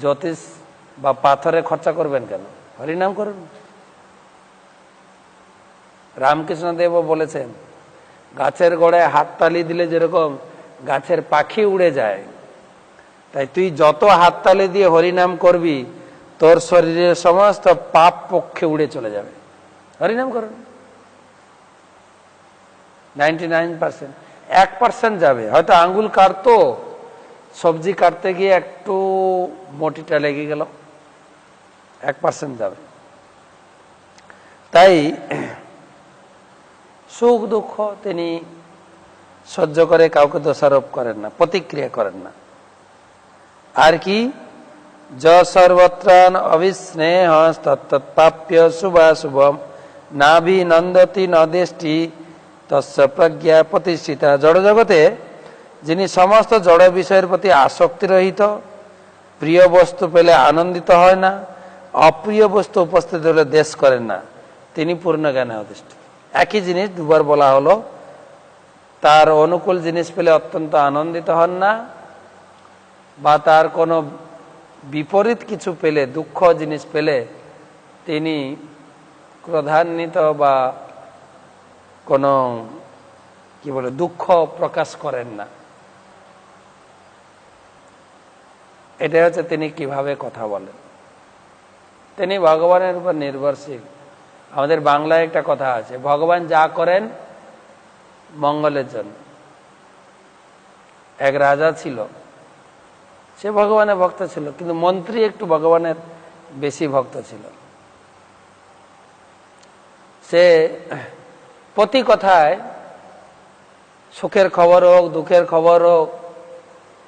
জ্যোতিষ বা পাথরে খরচা করবেন কেন? হরিনাম করুন। রামকৃষ্ণ দেবও বলেছেন, গাছের গোড়ায় হাততালি দিলে যেরকম গাছের পাখি উড়ে যায়, তাই তুই যত হাততালি দিয়ে হরিনাম করবি তোর শরীরের সমস্ত পাপ পক্ষে উড়ে চলে যাবে। হরিনাম করুন। 99%, 1% যাবে। হয়তো আঙ্গুল কাটতো, সবজি কাটতে গিয়ে একটু মটিটা লেগে গেল, 1% যাবে। তাই সুখ দুঃখ তিনি সহ্য করে কাউকে দোষারোপ করেন না, প্রতিক্রিয়া করেন না। আর কি, য সর্বত্রান অবিস্নেহ তৎপ্রাপ্য শুভাশুভম নাভিনন্দতি নদেষ্টি তস্য প্রজ্ঞা প্রতিষ্ঠিতা। জড়জগতে যিনি সমস্ত জড় বিষয়ের প্রতি আসক্তি রহিত, প্রিয় বস্তু পেলে আনন্দিত হয় না, অপ্রিয় বস্তু উপস্থিত হলে দেশ করেন না, তিনি পূর্ণ জ্ঞানে অধিষ্ঠিত। একই জিনিস দুবার বলা হলো। তার অনুকূল জিনিস পেলে অত্যন্ত আনন্দিত হন না, বা তার কোনো বিপরীত কিছু পেলে, দুঃখ জিনিস পেলে তিনি ক্রোধান্বিত বা কোনো কি বলে দুঃখ প্রকাশ করেন না। এটা হচ্ছে তিনি কিভাবে কথা বলেন। তিনি ভগবানের উপর নির্ভরশীল। আমাদের বাংলায় একটা কথা আছে, ভগবান যা করেন মঙ্গলের জন্য। এক রাজা ছিল, সে ভগবানের ভক্ত ছিল, কিন্তু মন্ত্রী একটু ভগবানের বেশি ভক্ত ছিল। সে প্রতি কথায় সুখের খবর হোক দুঃখের খবর হোক,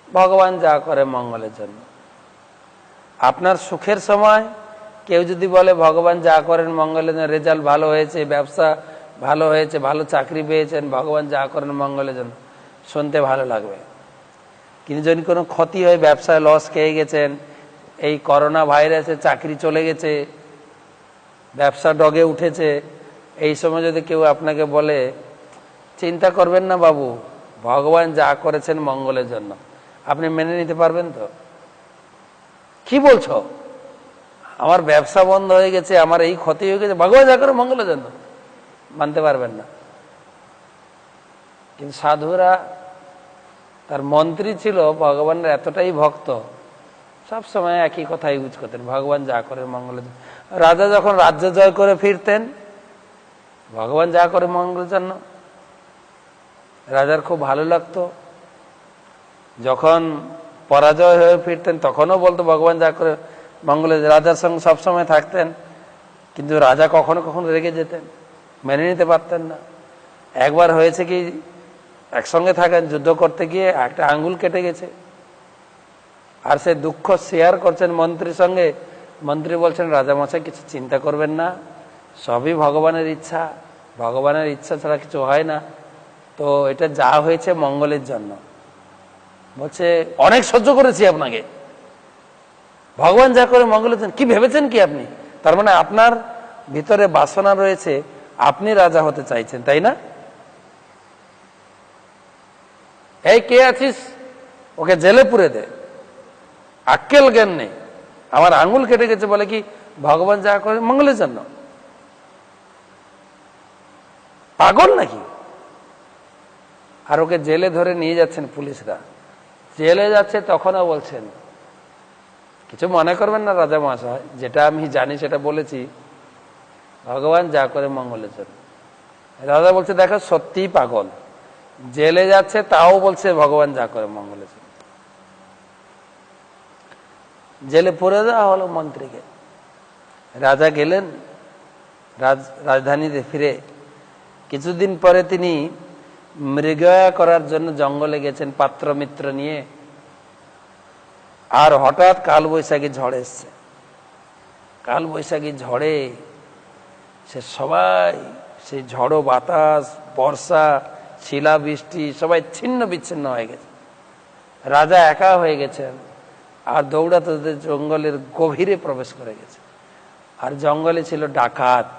ভগবান যা করে মঙ্গলের জন্য। আপনার সুখের সময় কেউ যদি বলে ভগবান যা করেন মঙ্গলের জন্য, রেজাল্ট ভালো হয়েছে, ব্যবসা ভালো হয়েছে, ভালো চাকরি পেয়েছেন, ভগবান যা করেন মঙ্গলের জন্য, শুনতে ভালো লাগবে। কিন্তু যদি কোনো ক্ষতি হয়, ব্যবসায় লস খেয়ে গেছেন, এই করোনা ভাইরাসে চাকরি চলে গেছে, ব্যবসা ডগে উঠেছে, এই সময় যদি কেউ আপনাকে বলে চিন্তা করবেন না বাবু, ভগবান যা করেছেন মঙ্গলের জন্য, আপনি মেনে নিতে পারবেন তো? কি বলছো, আমার ব্যবসা বন্ধ হয়ে গেছে, আমার এই ক্ষতি হয়ে গেছে, ভগবান যা করে মঙ্গলের জন্য, মানতে পারবেন না। কিন্তু সাধুরা, তার মন্ত্রী ছিল ভগবানের এতটাই ভক্ত, সবসময় একই কথা ইউজ করতেন, ভগবান যা করে মঙ্গলের জন্য। রাজা যখন রাজ্য জয় করে ফিরতেন, ভগবান যা করে মঙ্গলের জন্য, রাজার খুব ভালো লাগতো। যখন পরাজয় হয়ে ফিরতেন তখনও বলতো ভগবান যা করে মঙ্গলের। রাজার সঙ্গে সবসময় থাকতেন, কিন্তু রাজা কখনো কখনো রেগে যেতেন, মেনে নিতে পারতেন না। একবার হয়েছে কি, একসঙ্গে থাকেন, যুদ্ধ করতে গিয়ে একটা আঙ্গুল কেটে গেছে, আর সে দুঃখ শেয়ার করছেন মন্ত্রীর সঙ্গে। মন্ত্রী বলছেন, রাজামশাই কিছু চিন্তা করবেন না, সবই ভগবানের ইচ্ছা, ভগবানের ইচ্ছা ছাড়া কিছু হয় না, তো এটা যা হয়েছে মঙ্গলের জন্য। বলছে, অনেক সহ্য করেছি আপনাকে, ভগবান যা করে মঙ্গলের জন্য। কি ভেবেছেন কি আপনি? তার মানে আপনার ভিতরে বাসনা রয়েছে, আপনি রাজা হতে চাইছেন, তাই না? এই কে আছিস, ওকে জেলে পুরে দে, আক্কেল জ্ঞান নেই। আমার আঙ্গুল কেটে গেছে বলে কি ভগবান যা করে মঙ্গলের জন্য? পাগল নাকি? আর ওকে জেলে ধরে নিয়ে যাচ্ছেন পুলিশরা, জেলে যাচ্ছে, তখনও বলছেন কিছু মনে করবেন না রাজা মহাশয়, যেটা আমি জানি সেটা বলেছি, ভগবান যা করে মঙ্গলের জন্য। রাজা বলছে, দেখো সত্যিই পাগল, জেলে যাচ্ছে তাও বলছে ভগবান যা করে মঙ্গলের জন্য। জেলে পুরে দেওয়া হলো মন্ত্রীকে। রাজা গেলেন রাজধানীতে ফিরে। কিছুদিন পরে তিনি মৃগয়া করার জন্য জঙ্গলে গেছেন পাত্র মিত্র নিয়ে, আর হঠাৎ কালবৈশাখী ঝড় এসছে। কালবৈশাখী ঝড়ে সে সবাই সেই ঝড়ো বাতাস, বর্ষা, শিলাবৃষ্টি সবাই ছিন্ন বিচ্ছিন্ন হয়ে গেছে। রাজা একা হয়ে গেছেন আর দৌড়াতে জঙ্গলের গভীরে প্রবেশ করে গেছে। আর জঙ্গলে ছিল ডাকাত,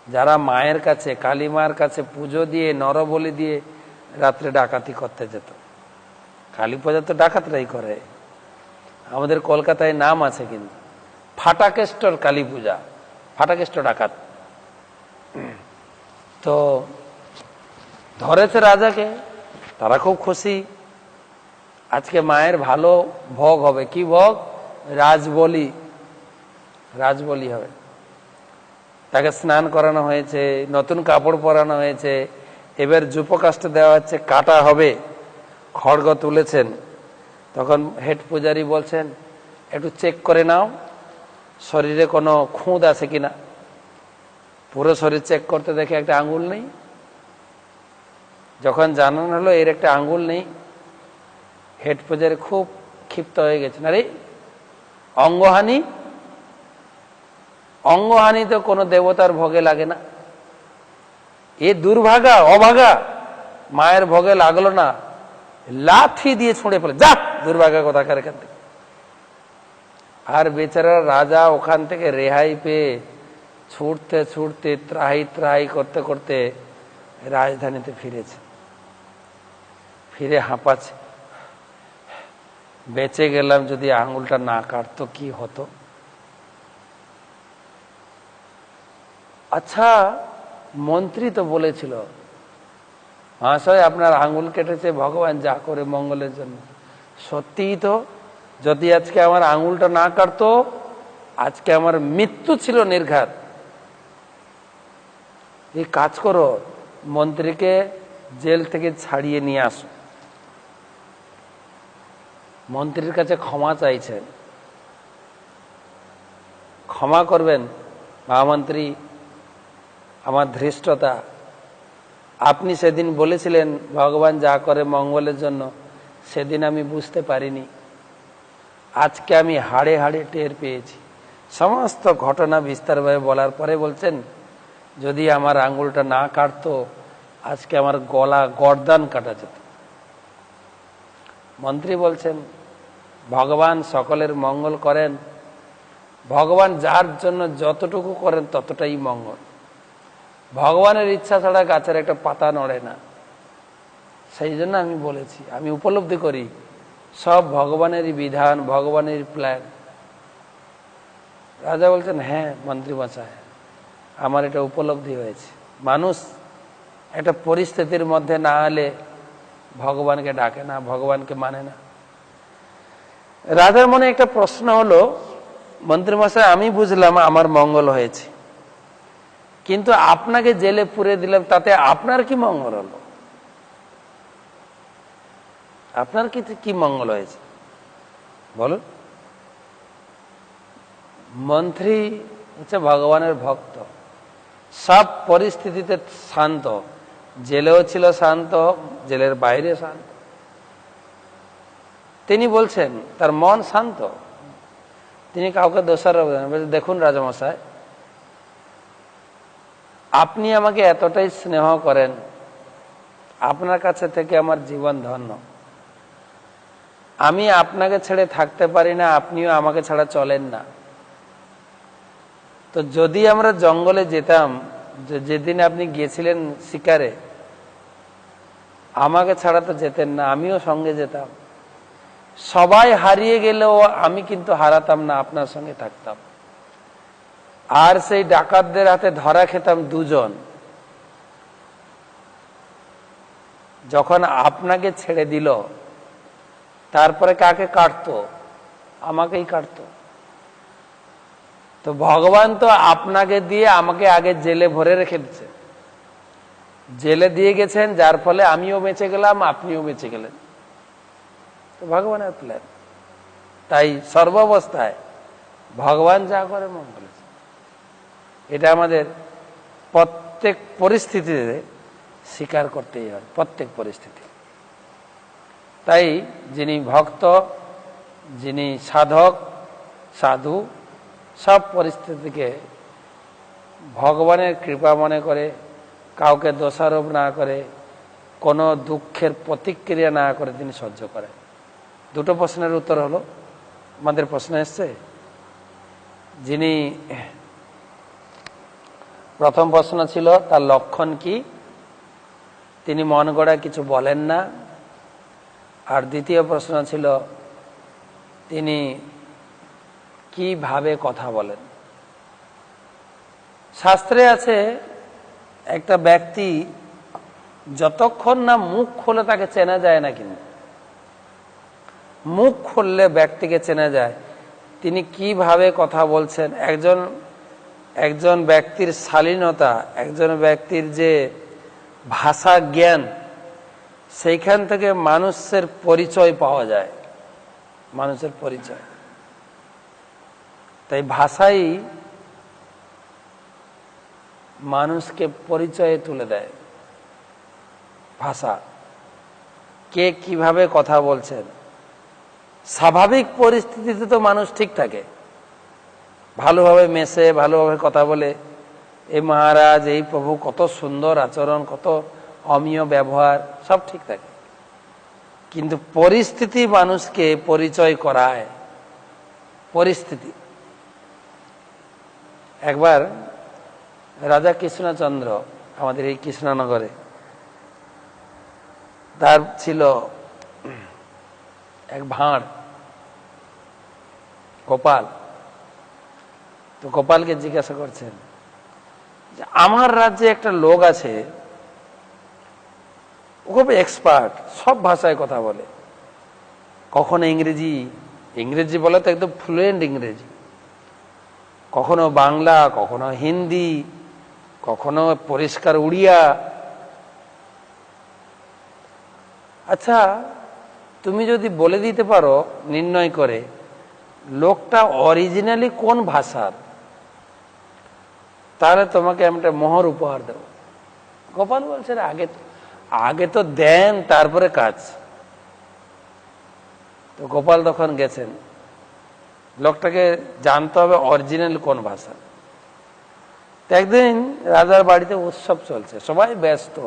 যারা মায়ের কাছে, কালী মার কাছে পুজো দিয়ে, নরবলি দিয়ে রাত্রে ডাকাতি করতে যেত। কালী পূজা তো ডাকাতরাই করে। আমাদের কলকাতায় নাম আছে কিন্তু, ফাটাকেষ্টর কালী পূজা, ফাটাকেষ্ট ডাকাত। তো ধরেছে রাজাকে, তারা খুব খুশি। আজকে মায়ের ভালো ভোগ হবে। কি ভোগ? রাজবলি, রাজবলি হবে। তাকে স্নান করানো হয়েছে, নতুন কাপড় পরানো হয়েছে, এবার যুপকাষ্ট দেওয়া হচ্ছে, কাটা হবে। খড়গ তুলেছেন। তখন হেড পূজারী বলছেন, একটু চেক করে নাও শরীরে কোনো খুঁত আছে কিনা। পুরো শরীর চেক করতে দেখে একটা আঙ্গুল নেই। যখন জানানো হলো এর একটা আঙ্গুল নেই, হেড পূজারী খুব ক্ষিপ্ত হয়ে গেছেন। আরে অঙ্গহানি, অঙ্গহানি তো কোনো দেবতার ভোগে লাগে না। এ দুর্ভাগা, অভাগা, মায়ের ভোগে লাগলো না, লাথি দিয়ে ছুঁড়ে ফেলে, যা দুর্ভাগা কোথাকার এখান থেকে। আর বেচারা রাজা ওখান থেকে রেহাই পেয়ে ছুটতে ছুটতে, ত্রাহি ত্রাহি করতে করতে রাজধানীতে ফিরেছে। ফিরে হাঁপাচ্ছে, বেঁচে গেলাম, যদি আঙুলটা না কাটতো কি হতো। আচ্ছা, মন্ত্রী তো বলেছিল, মহাশয় আপনার আঙুল কেটেছে ভগবান যা করে মঙ্গলের জন্য। সত্যিই তো, যদি আজকে আমার আঙুলটা না কাটতো, আজকে আমার মৃত্যু ছিল নির্ঘাত। এই কাজ করো, মন্ত্রীকে জেল থেকে ছাড়িয়ে নিয়ে আসো। মন্ত্রীর কাছে ক্ষমা চাইছেন, ক্ষমা করবেন মহামন্ত্রী, আমার ধৃষ্টতা। আপনি সেদিন বলেছিলেন ভগবান যা করে মঙ্গলের জন্য, সেদিন আমি বুঝতে পারিনি। আজকে আমি হাড়ে হাড়ে টের পেয়েছি। সমস্ত ঘটনা বিস্তারভাবে বলার পরে বলছেন, যদি আমার আঙ্গুলটা না কাটতো, আজকে আমার গলা গর্দান কাটা যেত। মন্ত্রী বলছেন, ভগবান সকলের মঙ্গল করেন। ভগবান যার জন্য যতটুকু করেন ততটাই মঙ্গল। ভগবানের ইচ্ছা ছাড়া গাছের একটা পাতা নড়ে না। সেই জন্য আমি বলেছি, আমি উপলব্ধি করি সব ভগবানেরই বিধান, ভগবানের প্ল্যান। রাজা বলছেন, হ্যাঁ মন্ত্রী মশাই, আমার এটা উপলব্ধি হয়েছে। মানুষ একটা পরিস্থিতির মধ্যে না হলে ভগবানকে ডাকে না, ভগবানকে মানে না। রাজার মনে একটা প্রশ্ন হলো, মন্ত্রী মশাই আমি বুঝলাম আমার মঙ্গল হয়েছে, কিন্তু আপনাকে জেলে পুরে দিলাম, তাতে আপনার কি মঙ্গল হলো? আপনার কি মঙ্গল হয়েছে বলুন? মন্ত্রী হচ্ছে ভগবানের ভক্ত, সব পরিস্থিতিতে শান্ত। জেলেও ছিল শান্ত, জেলের বাইরে শান্ত। তিনি বলছেন তার মন শান্ত, তিনি কাউকে দোষারোপ দেন। দেখুন রাজামশাই, আপনি আমাকে এতটাই স্নেহ করেন, আপনার কাছে থেকে আমার জীবন ধন্য। আমি আপনাকে ছেড়ে থাকতে পারি না, আপনিও আমাকে ছাড়া চলেন না। তো যদি আমরা জঙ্গলে যেতাম, যেদিন আপনি গিয়েছিলেন শিকারে, আমাকে ছাড়া তো যেতেন না, আমিও সঙ্গে যেতাম। সবাই হারিয়ে গেলেও আমি কিন্তু হারাতাম না, আপনার সঙ্গে থাকতাম। আর সেই ডাকাতদের হাতে ধরা খেতাম দুজন। যখন আপনাকে ছেড়ে দিল, তারপরে কাকে কাটতো? আমাকেই কাটতো। তো ভগবান তো আপনাকে দিয়ে আমাকে আগে জেলে ভরে রেখে দিচ্ছে, জেলে দিয়ে গেছেন, যার ফলে আমিও বেঁচে গেলাম, আপনিও বেঁচে গেলেন। তো ভগবানের প্ল্যান। তাই সর্বাবস্থায় ভগবান যা করে মঙ্গল। এটা আমাদের প্রত্যেক পরিস্থিতিতে স্বীকার করতেই হয়, প্রত্যেক পরিস্থিতি। তাই যিনি ভক্ত, যিনি সাধক, সাধু, সব পরিস্থিতিকে ভগবানের কৃপা মনে করে, কাউকে দোষারোপ না করে, কোনো দুঃখের প্রতিক্রিয়া না করে তিনি সহ্য করেন। দুটো প্রশ্নের উত্তর হলো। আমাদের প্রশ্ন এসছে, যিনি প্রথম প্রশ্ন ছিল তার লক্ষণ কি, তিনি মন গড়া কিছু বলেন না। আর দ্বিতীয় প্রশ্ন ছিল তিনি কিভাবে কথা বলেন। শাস্ত্রে আছে একটা ব্যক্তি যতক্ষণ না মুখ খোলে তাকে চেনা যায় না, কিন্তু মুখ খুললে ব্যক্তিকে চেনা যায় তিনি কিভাবে কথা বলছেন। একজন ব্যক্তির শালীনতা, একজন ব্যক্তির যে ভাষা জ্ঞান, সেইখান থেকে মানুষের পরিচয় পাওয়া যায়, মানুষের পরিচয়। তাই ভাষাই মানুষকে পরিচয়ে তুলে দেয়। ভাষা, কে কিভাবে কথা বলছেন। স্বাভাবিক পরিস্থিতিতে তো মানুষ ঠিক থাকে, ভালোভাবে মেশে, ভালোভাবে কথা বলে, এই মহারাজ, এই প্রভু, কত সুন্দর আচরণ, কত অমীয় ব্যবহার, সব ঠিক থাকে। কিন্তু পরিস্থিতি মানুষকে পরিচয় করায়। পরিস্থিতি। একবার রাজা কৃষ্ণচন্দ্র, আমাদের এই কৃষ্ণনগরে, তার ছিল এক ভাঁড়, গোপাল। তো গোপালকে জিজ্ঞাসা করছেন যে আমার রাজ্যে একটা লোক আছে, ও খুব এক্সপার্ট, সব ভাষায় কথা বলে। কখনো ইংরেজি বলে তো একদম ফ্লুয়েন্ট ইংরেজি, কখনো বাংলা, কখনো হিন্দি, কখনো পরিষ্কার উড়িয়া। আচ্ছা, তুমি যদি বলে দিতে পারো নির্ণয় করে লোকটা অরিজিনালি কোন ভাষার, তাহলে তোমাকে আমি একটা মোহর উপহার দেব। গোপাল বলছে আগে তো দেন, তারপরে কাজ। তো গোপাল তখন গেছেন, লোকটাকে জানতে হবে অরিজিনাল কোন ভাষা। তো একদিন রাজার বাড়িতে উৎসব চলছে, সবাই ব্যস্ত,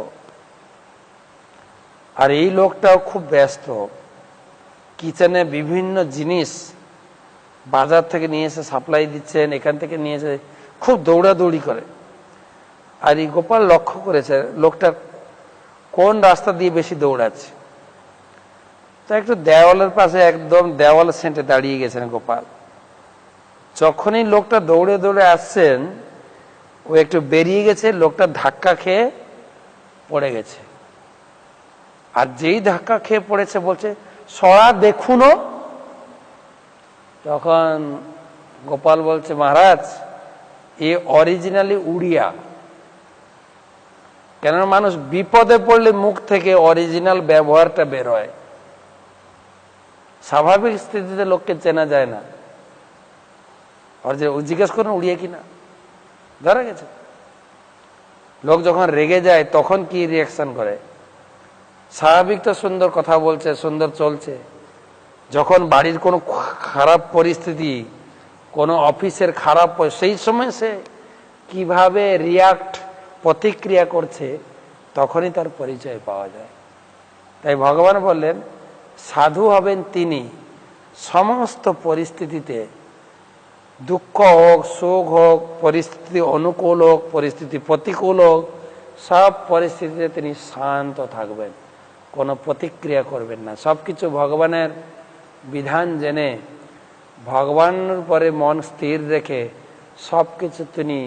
আর এই লোকটাও খুব ব্যস্ত। কিচেনে বিভিন্ন জিনিস বাজার থেকে নিয়ে এসে সাপ্লাই দিচ্ছেন, এখান থেকে নিয়ে এসে খুব দৌড়াদৌড়ি করে। আর এই গোপাল লক্ষ্য করেছে লোকটা কোন রাস্তা দিয়ে বেশি দৌড়াচ্ছে। তো একটু দেওয়ালের পাশে, একদম দেওয়ালের সেন্টে দাঁড়িয়ে গেছেন গোপাল। যখনই লোকটা দৌড়ে দৌড়ে আসছেন, ও একটু বেরিয়ে গেছে, লোকটা ধাক্কা খেয়ে পড়ে গেছে। আর যেই ধাক্কা খেয়ে পড়েছে বলছে সরা দেখুন। তখন গোপাল বলছে মহারাজ, এ অরিজিনালি উড়িয়া। কেননা মানুষ বিপদে পড়লে মুখ থেকে অরিজিনাল ব্যবহারটা বের হয়। স্বাভাবিক স্থিতিতে লোককে চেনা যায় না। জিজ্ঞেস করুন উড়িয়ে কিনা, ধরা গেছে। লোক যখন রেগে যায় তখন কি রিয়াকশন করে। স্বাভাবিক তো সুন্দর কথা বলছে, সুন্দর চলছে। যখন বাড়ির কোনো খারাপ পরিস্থিতি, কোনো অফিসের খারাপ, সেই সময় সে কিভাবে প্রতিক্রিয়া করছে, তখনই তার পরিচয় পাওয়া যায়। তাই ভগবান বললেন সাধু হবেন তিনি সমস্ত পরিস্থিতিতে, দুঃখ হোক, সুখ হোক, পরিস্থিতি অনুকূল হোক, পরিস্থিতি প্রতিকূল হোক, সব পরিস্থিতিতে তিনি শান্ত থাকবেন, কোনো প্রতিক্রিয়া করবেন না। সবকিছু ভগবানের বিধান জেনে, ভগবানের পরে মন স্থির রেখে সবকিছু তিনি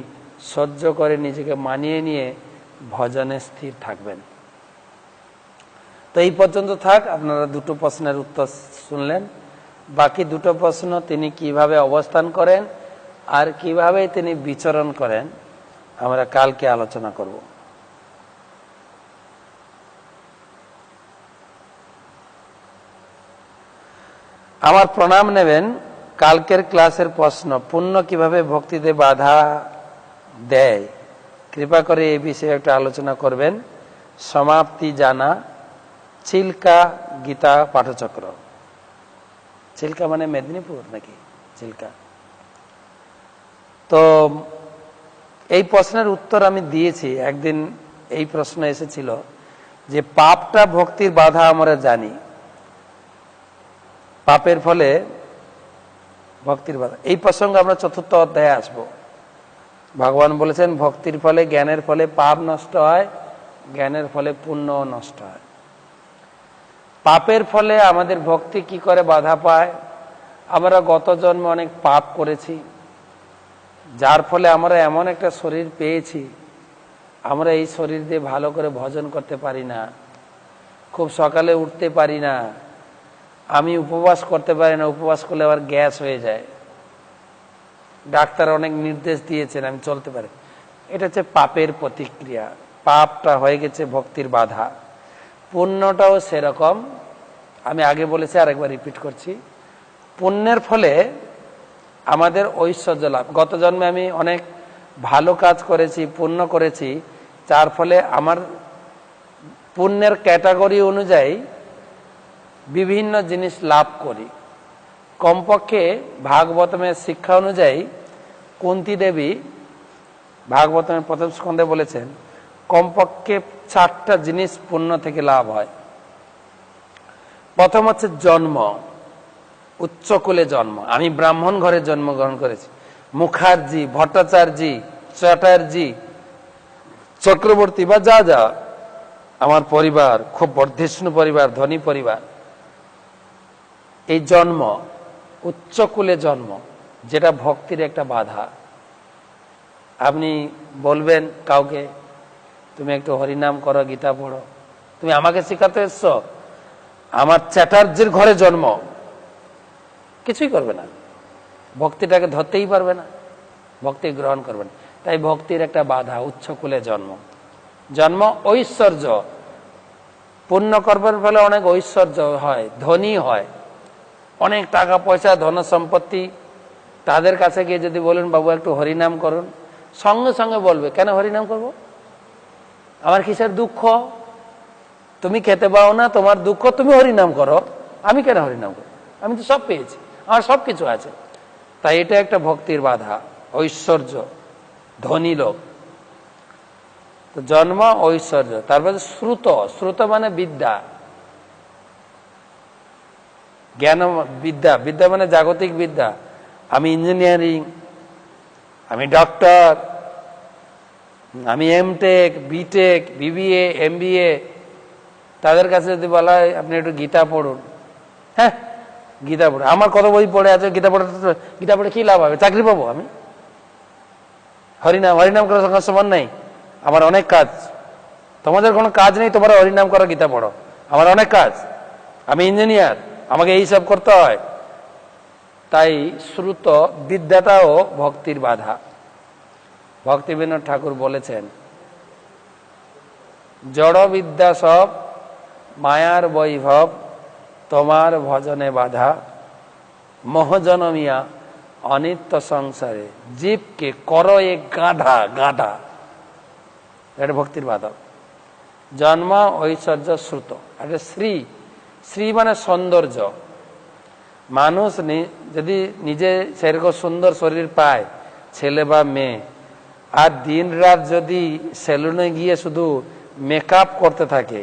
সহ্য করে নিজেকে মানিয়ে নিয়ে ভজনে স্থির থাকবেন। তো এই পর্যন্ত থাক। আপনারা দুটো প্রশ্নের উত্তর শুনলেন। বাকি দুটো প্রশ্ন, তিনি কিভাবে অবস্থান করেন আর কিভাবে তিনি বিচরণ করেন, আমরা কালকে আলোচনা করব। আমার প্রণাম নেবেন। কালকের ক্লাসের প্রশ্ন, পুণ্য কিভাবে ভক্তিতে বাধা দেয়, কৃপা করে এই বিষয়ে একটা আলোচনা করবেন। সমাপ্তি জানা, চিল্কা গীতা পাঠচক্র। চিল্কা মানে মেদিনীপুর নাকি চিল্কা? তো এই প্রশ্নের উত্তর আমি দিয়েছি। একদিন এই প্রশ্ন এসেছিল যে পাপটা ভক্তির বাধা আমরা জানি, পাপের ফলে ভক্তির বাধা। এই প্রসঙ্গে আমরা চতুর্থ অধ্যায়ে আসব। ভগবান বলেছেন ভক্তির ফলে, জ্ঞানের ফলে পাপ নষ্ট হয়, জ্ঞানের ফলে পুণ্য নষ্ট হয়। পাপের ফলে আমাদের ভক্তি কি করে বাধা পায়? আমরা গত জন্মে অনেক পাপ করেছি, যার ফলে আমরা এমন একটা শরীর পেয়েছি, আমরা এই শরীর দিয়ে ভালো করে ভজন করতে পারি না, খুব সকালে উঠতে পারি না, আমি উপবাস করতে পারি না, উপবাস করলে আবার গ্যাস হয়ে যায়, ডাক্তার অনেক নির্দেশ দিয়েছেন আমি চলতে পারি। এটা হচ্ছে পাপের প্রতিক্রিয়া। পাপটা হয়ে গেছে ভক্তির বাধা। পুণ্যটাও সেরকম। আমি আগে বলেছি, আরেকবার রিপিট করছি, পুণ্যের ফলে আমাদের ঐশ্বর্য লাভ। গত জন্মে আমি অনেক ভালো কাজ করেছি, পুণ্য করেছি, যার ফলে আমার পুণ্যের ক্যাটাগরি অনুযায়ী বিভিন্ন জিনিস লাভ করি। কমপক্ষে ভাগবতমের শিক্ষা অনুযায়ী কুন্তী দেবী ভাগবতমের প্রথম স্কন্ধে বলেছেন কমপক্ষে 4টা জিনিস পুণ্য থেকে লাভ হয়। প্রথম হচ্ছে জন্ম, উচ্চকুলে জন্ম। আমি ব্রাহ্মণ ঘরে জন্মগ্রহণ করেছি। মুখার্জি, ভট্টাচার্য, চ্যাটার্জি, চক্রবর্তী বা যা যা আমার পরিবার খুব বর্ধিষ্ণু পরিবার, ধনী পরিবার। এই জন্ম, উচ্চকুলে জন্ম, যেটা ভক্তির একটা বাধা। আপনি বলবেন কাউকে তুমি একটু হরিনাম করো, গীতা পড়ো, তুমি আমাকে শিখাতে এসছো? আমার চ্যাটার্জির ঘরে জন্ম, কিছুই করবে না, ভক্তিটাকে ধরতেই পারবে না, ভক্তি গ্রহণ করবে না। তাই ভক্তির একটা বাধা উচ্চকুলে জন্ম। জন্ম ঐশ্বর্য, পুণ্য কর্মের ফলে অনেক ঐশ্বর্য হয়, ধনী হয়, অনেক টাকা পয়সা, ধন সম্পত্তি। তাদের কাছে গিয়ে যদি বলেন বাবু একটু হরিনাম করুন, সঙ্গে সঙ্গে বলবে কেন হরিনাম করব? আমার কিসের দুঃখ? তুমি খেতে পাও না, তোমার দুঃখ, তুমি হরিনাম করো, আমি কেন হরিনাম করব? আমি তো সব পেয়েছি, আমার সব কিছু আছে। তাই এটা একটা ভক্তির বাধা, ঐশ্বর্য, ধনী লোক। তো জন্ম, ঐশ্বর্য। তারপরে শ্রুত, শ্রুত মানে বিদ্যা, জ্ঞান বিদ্যা, বিদ্যা মানে জাগতিক বিদ্যা। আমি ইঞ্জিনিয়ারিং, আমি ডক্টর, আমি এমটেক, বিটেক, বিবিএ, এমবিএ। তাদের কাছে যদি বলা হয় আপনি একটু গীতা পড়ুন, হ্যাঁ গীতা পড়ে, আমার কত বই পড়ে আছে, গীতা পড়ে, গীতা পড়ে কি লাভ হবে? চাকরি পাবো আমি? হরিনাম, হরিনাম করার সঙ্গে সমান নেই, আমার অনেক কাজ। তোমাদের কোনো কাজ নেই, তোমরা হরিনাম করো, গীতা পড়ো, আমার অনেক কাজ, আমি ইঞ্জিনিয়ার, আমাকে এই সব করতে হয়। তাই শ্রুত বিদ্যাটাও ভক্তির বাধা। ভক্তিবিনোদ ঠাকুর বলেছেন জড় বিদ্যা সব মায়ার বৈভব, তোমার ভজনে বাধা, মোহজনমিয়া অনিত্য সংসারে, জীবকে করো এ গাধা গাধা। এটা ভক্তির বাধা। জন্ম, ঐশ্বর্য, শ্রুত। এটা শ্রী, শ্রী মানে সৌন্দর্য। মানুষ যদি নিজে সেরকম সুন্দর শরীর পায়, ছেলে বা মেয়ে, আর দিন রাত যদি সেলুনে গিয়ে শুধু মেকআপ করতে থাকে,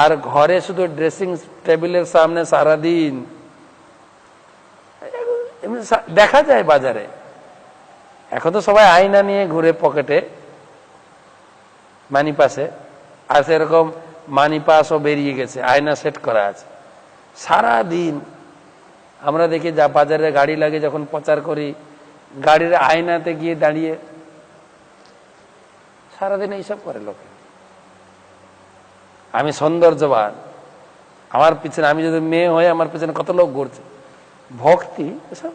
আর ঘরে শুধু ড্রেসিং টেবিলের সামনে সারাদিন, দেখা যায় বাজারে। এখন তো সবাই আয়না নিয়ে ঘুরে পকেটে, মানি পাসে, আর সেরকম মানি পাসও বেরিয়ে গেছে, আয়না সেট করা আছে। সারাদিন আমরা দেখি যা বাজারে গাড়ি লাগে, যখন প্রচার করি, গাড়ির আয়নাতে গিয়ে দাঁড়িয়ে সারাদিন এইসব করে লোকে। আমি সৌন্দর্যবান, আমার পিছনে, আমি যদি মেয়ে হয়ে আমার পিছনে কত লোক ঘুরছে। ভক্তি এসব।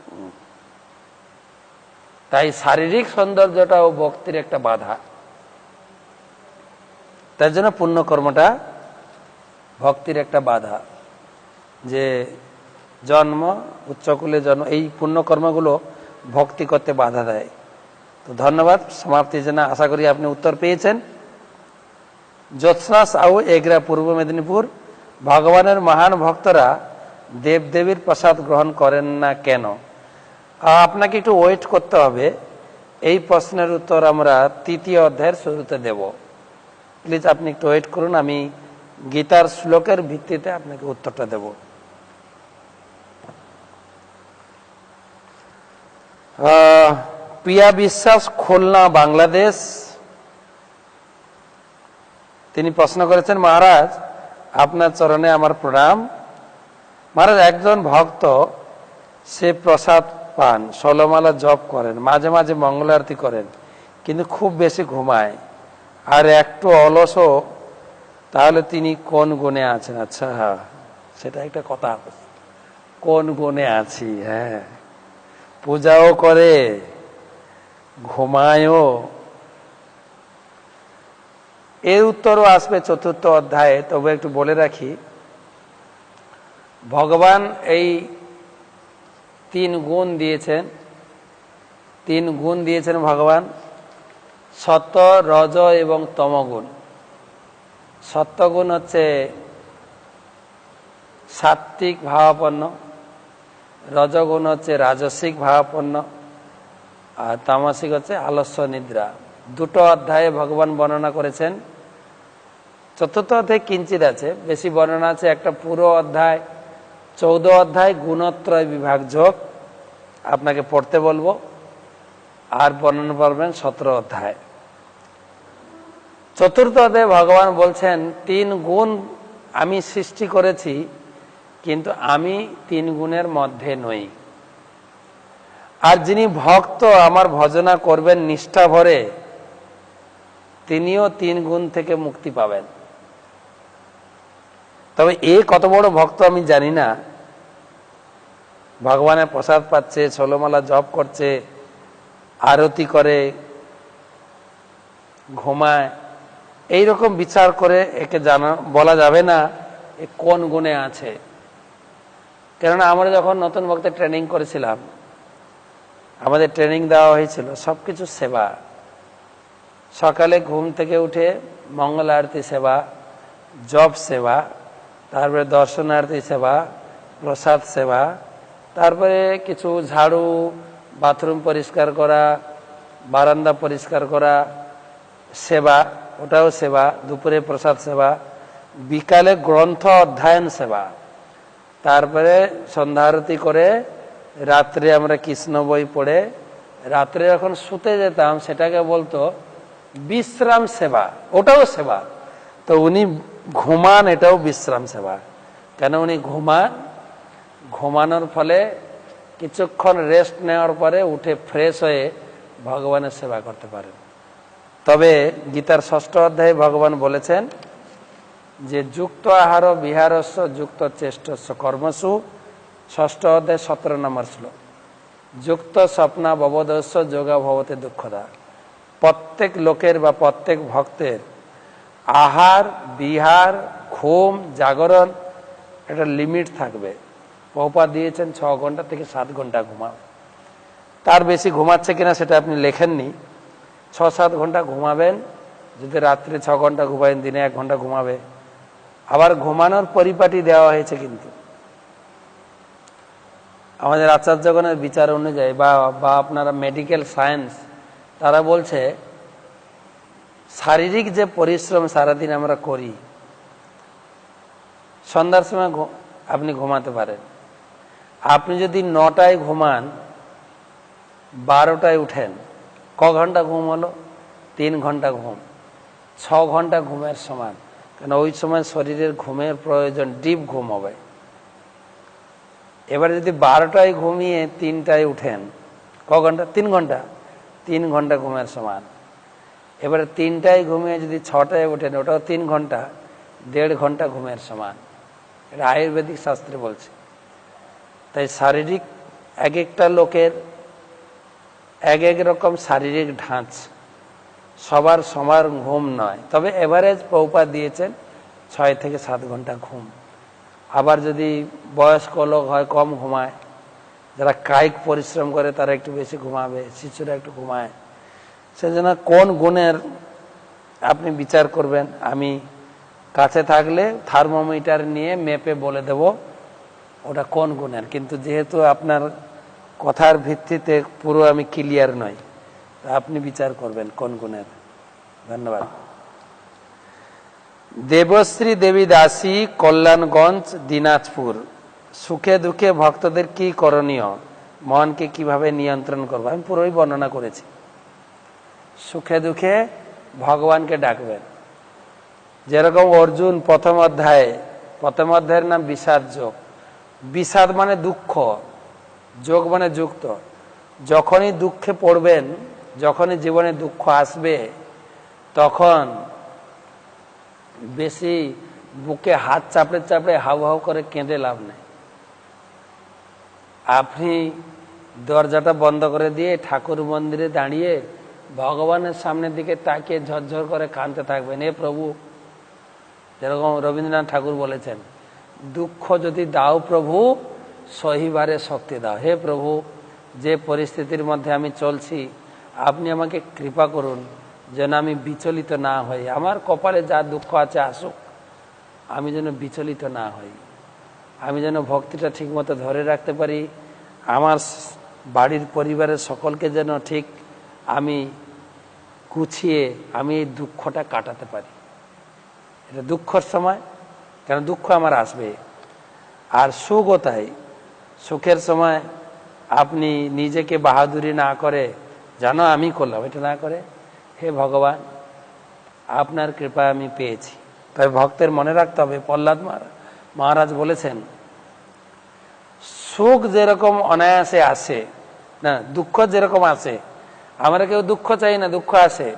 তাই শারীরিক সৌন্দর্যটাও ভক্তির একটা বাধা। তার জন্য পুণ্যকর্মটা ভক্তির একটা বাধা। যে জন্ম, উচ্চকুলে জন্ম, এই পুণ্যকর্মগুলো ভক্তি করতে বাধা দেয়। তো ধন্যবাদ। সমাপ্তির জন্য আশা করি আপনি উত্তর পেয়েছেন। জ্যোৎস্না সাউ, এগরা, পূর্ব মেদিনীপুর। ভগবানের মহান ভক্তরা দেবদেবীর প্রসাদ গ্রহণ করেন না কেন? আপনাকে একটু ওয়েট করতে হবে। এই প্রশ্নের উত্তর আমরা তৃতীয় অধ্যায়ের শুরুতে দেব। প্লিজ আপনি একটু ওয়েট করুন, আমি গীতার শ্লোকের ভিত্তিতে আপনাকে উত্তরটা দেব। প্রিয়া বিশ্বাস, খুলনা, বাংলাদেশ, তিনি প্রশ্ন করেছেন, মহারাজ আপনার চরণে আমার প্রণাম। মহারাজ, একজন ভক্ত সে প্রসাদ পান, 16 মালা জপ করেন, মাঝে মাঝে মঙ্গল আরতি করেন, কিন্তু খুব বেশি ঘুমায় আর একটু অলসও, তাহলে তিনি কোন গুণে আছেন? আচ্ছা, সেটা একটা কথা, কোন গুণে আছি? হ্যাঁ, পূজাও করে, ঘুমায়ও। এর উত্তরও আসবে 4th অধ্যায়ে। তবে একটু বলে রাখি, ভগবান এই 3 গুণ দিয়েছেন। 3 গুণ দিয়েছেন ভগবান, সত্য, রজ এবং তমগুণ। সত্যগুণ হচ্ছে সাত্ত্বিক ভাবাপন্ন, রজগুণ হচ্ছে রাজসিক ভাবাপন্ন, আর তামসিক হচ্ছে আলস্য নিদ্রা। 2 অধ্যায়ে ভগবান বর্ণনা করেছেন। 4th অধ্যায় কিঞ্চিত আছে, বেশি বর্ণনা আছে। একটা পুরো অধ্যায় 14 অধ্যায় গুণত্রয় বিভাগ যোগ আপনাকে পড়তে বলবো, আর বর্ণনা করবেন 17 অধ্যায়। 4th অধ্যায়ে ভগবান বলছেন 3 গুণ আমি সৃষ্টি করেছি, কিন্তু আমি 3 গুণের মধ্যে নই। আর যিনি ভক্ত আমার ভজনা করবেন নিষ্ঠা ভরে, তিনিও 3 গুণ থেকে মুক্তি পাবেন। তবে এ কত বড় ভক্ত আমি জানি না। ভগবানের প্রসাদ পাচ্ছে, 16 মালা জপ করছে, আরতি করে, ঘুমায়, এইরকম বিচার করে একে বলা যাবে না এ কোন গুণে আছে। কেননা আমরা যখন নতুন ভক্তের ট্রেনিং করেছিলাম, আমাদের ট্রেনিং দেওয়া হয়েছিল সবকিছু সেবা। সকালে ঘুম থেকে উঠে মঙ্গল আরতি সেবা, জপ সেবা, তারপরে দর্শনার্থী সেবা, প্রসাদ সেবা, তারপরে কিছু ঝাড়ু, বাথরুম পরিষ্কার করা, বারান্দা পরিষ্কার করা সেবা, ওটাও সেবা। দুপুরে প্রসাদ সেবা, বিকালে গ্রন্থ অধ্যয়ন সেবা, তারপরে সন্ধ্যা আরতি করে রাত্রে আমরা কৃষ্ণ বই পড়ে রাত্রে যখন শুতে যেতাম সেটাকে বলতো বিশ্রাম সেবা, ওটাও সেবা। তো উনি ঘুমান, এটাও বিশ্রাম সেবা। কেন উনি ঘুমান, ঘুমানোর ফলে কিছুক্ষণ রেস্ট নেওয়ার পরে উঠে ফ্রেশ হয়ে ভগবানের সেবা করতে পারেন। তবে গীতার 6ষ্ঠ অধ্যায়ে ভগবান বলেছেন যে যুক্ত আহার বিহারস্য যুক্ত চেষ্টস্য কর্মসু, 6ষ্ঠ অধ্যায় 17 নম্বর শ্লোক, যুক্ত স্বপ্না ববোধস্য যোগা ভবতে দুঃখদা। প্রত্যেক লোকের বা প্রত্যেক ভক্তের আহার, বিহার, ঘুম, জাগরণ একটা লিমিট থাকবে। প্রভুপাদ দিয়েছেন 6 ঘন্টা থেকে 7 ঘন্টা ঘুমাও। তার বেশি ঘুমাচ্ছে কিনা সেটা আপনি লেখেননি। 6-7 ঘন্টা ঘুমাবেন। যদি রাত্রে 6 ঘন্টা ঘুমাবেন, দিনে 1 ঘন্টা ঘুমাবে। আবার ঘুমানোর পরিপাটি দেওয়া হয়েছে, কিন্তু আমাদের আচার্যগণের বিচার অনুযায়ী বা আপনারা মেডিকেল সায়েন্স, তারা বলছে শারীরিক যে পরিশ্রম সারাদিন আমরা করি, সন্ধ্যার সময় আপনি ঘুমাতে পারেন। আপনি যদি 9টায় ঘুমান, 12টায় উঠেন, ক ঘন্টা ঘুম হলো? 3 ঘন্টা ঘুম। 6 ঘন্টা ঘুমের সমান। কেন ওই সময় শরীরের ঘুমের প্রয়োজন, ডিপ ঘুম হবে। এবারে যদি 12টায় ঘুমিয়ে 3টায় উঠেন, ক ঘন্টা? 3 ঘন্টা। 3 ঘন্টা ঘুমের সমান। এবারে 3টায় ঘুমিয়ে যদি 6টায় উঠেন, ওটাও 3 ঘন্টা, 1.5 ঘন্টা ঘুমের সমান। এটা আয়ুর্বেদিক শাস্ত্রে বলছে। তাই শারীরিক এক একটা লোকের এক রকম শারীরিক ঢাঁচ, সবার সমান ঘুম নয়। তবে এভারেজ প্রভুপাদ দিয়েছেন 6 থেকে 7 ঘন্টা ঘুম। আবার যদি বয়স্ক লোক হয়, কম ঘুমায়। যারা কায়িক পরিশ্রম করে তারা একটু বেশি ঘুমাবে, শিশুরা একটু ঘুমায়। সেজন্য কোন গুণের আপনি বিচার করবেন, আমি কাছে থাকলে থার্মোমিটার নিয়ে মেপে বলে দেব ওটা কোন গুণের। কিন্তু যেহেতু আপনার কথার ভিত্তিতে পুরো আমি ক্লিয়ার নই, আপনি বিচার করবেন কোন গুণের। ধন্যবাদ। দেবশ্রী দেবী দাসী, কল্যাণগঞ্জ, দিনাজপুর। সুখে দুঃখে ভক্তদের কি করণীয়, মনকে কিভাবে নিয়ন্ত্রণ করবো, আমি পুরোই বর্ণনা করেছি। সুখে দুঃখে ভগবানকে ডাকবেন। যেরকম অর্জুন প্রথম অধ্যায়ের নাম বিষাদ যোগ। বিষাদ মানে দুঃখ, যোগ মানে যুক্ত। যখনই দুঃখে পড়বেন, যখনই জীবনে দুঃখ আসবে, তখন বেশি বুকে হাত চাপড়ে চাপড়ে হাউ হাউ করে কেঁদে লাভ নেই। আপনি দরজাটা বন্ধ করে দিয়ে ঠাকুর মন্দিরে দাঁড়িয়ে ভগবানের সামনের দিকে তাকিয়ে ঝরঝর করে কাঁদতে থাকবেন, হে প্রভু। যেরকম রবীন্দ্রনাথ ঠাকুর বলেছেন, দুঃখ যদি দাও প্রভু, সহিবারে শক্তি দাও। হে প্রভু, যে পরিস্থিতির মধ্যে আমি চলছি, আপনি আমাকে কৃপা করুন যেন আমি বিচলিত না হই। আমার কপালে যা দুঃখ আছে আসুক, আমি যেন বিচলিত না হই। আমি যেন ভক্তিটা ঠিক মতো ধরে রাখতে পারি। আমার বাড়ির পরিবারের সকলকে যেন ঠিক আমি গুছিয়ে আমি এই দুঃখটা কাটাতে পারি। এটা দুঃখের সময়, কেন দুঃখ আমার আসবে। আর সুখও তাই। সুখের সময় আপনি নিজেকে বাহাদুরি না করে জানো আমি করলাম, এটা না করে, হে ভগবান, আপনার কৃপা আমি পেয়েছি। তবে ভক্তের মনে রাখতে হবে, প্রহ্লাদ মহারাজ বলেছেন, সুখ যেরকম অনায়াসে আসে না, দুঃখ যেরকম আসে, আমরা কেউ দুঃখ চাই না, দুঃখ আসে,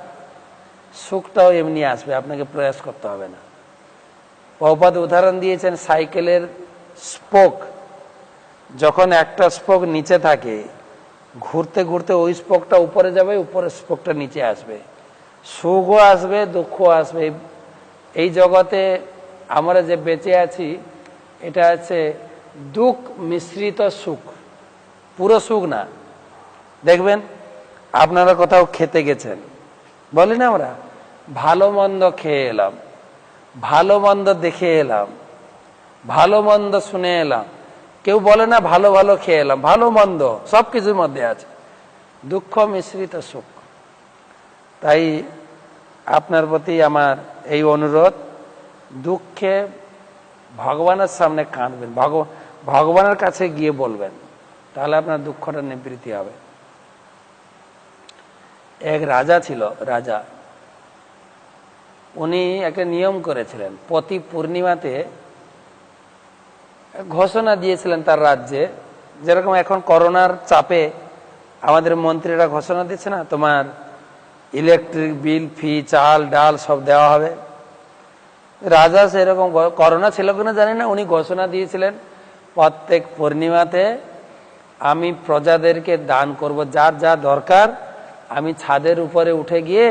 সুখটাও এমনি আসবে, আপনাকে প্রয়াস করতে হবে না। প্রভুপাদ উদাহরণ দিয়েছেন সাইকেলের স্পোক, যখন একটা স্পোক নিচে থাকে, ঘুরতে ঘুরতে ওই স্পোকটা উপরে যাবে, উপরের স্পোকটা নিচে আসবে। সুখও আসবে, দুঃখও আসবে। এই জগতে আমরা যে বেঁচে আছি, এটা হচ্ছে দুঃখ মিশ্রিত সুখ, পুরো সুখ না। দেখবেন আপনারা কোথাও খেতে গেছেন, বলি না আমরা ভালো মন্দ খেয়ে এলাম, ভালো মন্দ দেখে এলাম, ভালো মন্দ শুনে এলাম। কেউ বলে না ভালো ভালো খেয়ে এলাম, ভালো মন্দ সবকিছুর মধ্যে আছে দুঃখ মিশ্রিত সুখ। তাই আপনার প্রতি আমার এই অনুরোধ, দুঃখে ভগবানের সামনে কাঁদবেন, ভগবানের কাছে গিয়ে বলবেন, তাহলে আপনার দুঃখটা নিবৃত্তি হবে। এক রাজা ছিল, রাজা, উনি একটা নিয়ম করেছিলেন, প্রতি পূর্ণিমাতে ঘোষণা দিয়েছিলেন তার রাজ্যে। যেরকম এখন করোনার চাপে আমাদের মন্ত্রীরা ঘোষণা দিচ্ছে না, তোমার ইলেকট্রিক বিল, ফি, চাল ডাল সব দেওয়া হবে। রাজা সেরকম, করোনা ছিল কিনা জানি না, উনি ঘোষণা দিয়েছিলেন, প্রত্যেক পূর্ণিমাতে আমি প্রজাদেরকে দান করব, যার যা দরকার আমি ছাদের উপরে উঠে গিয়ে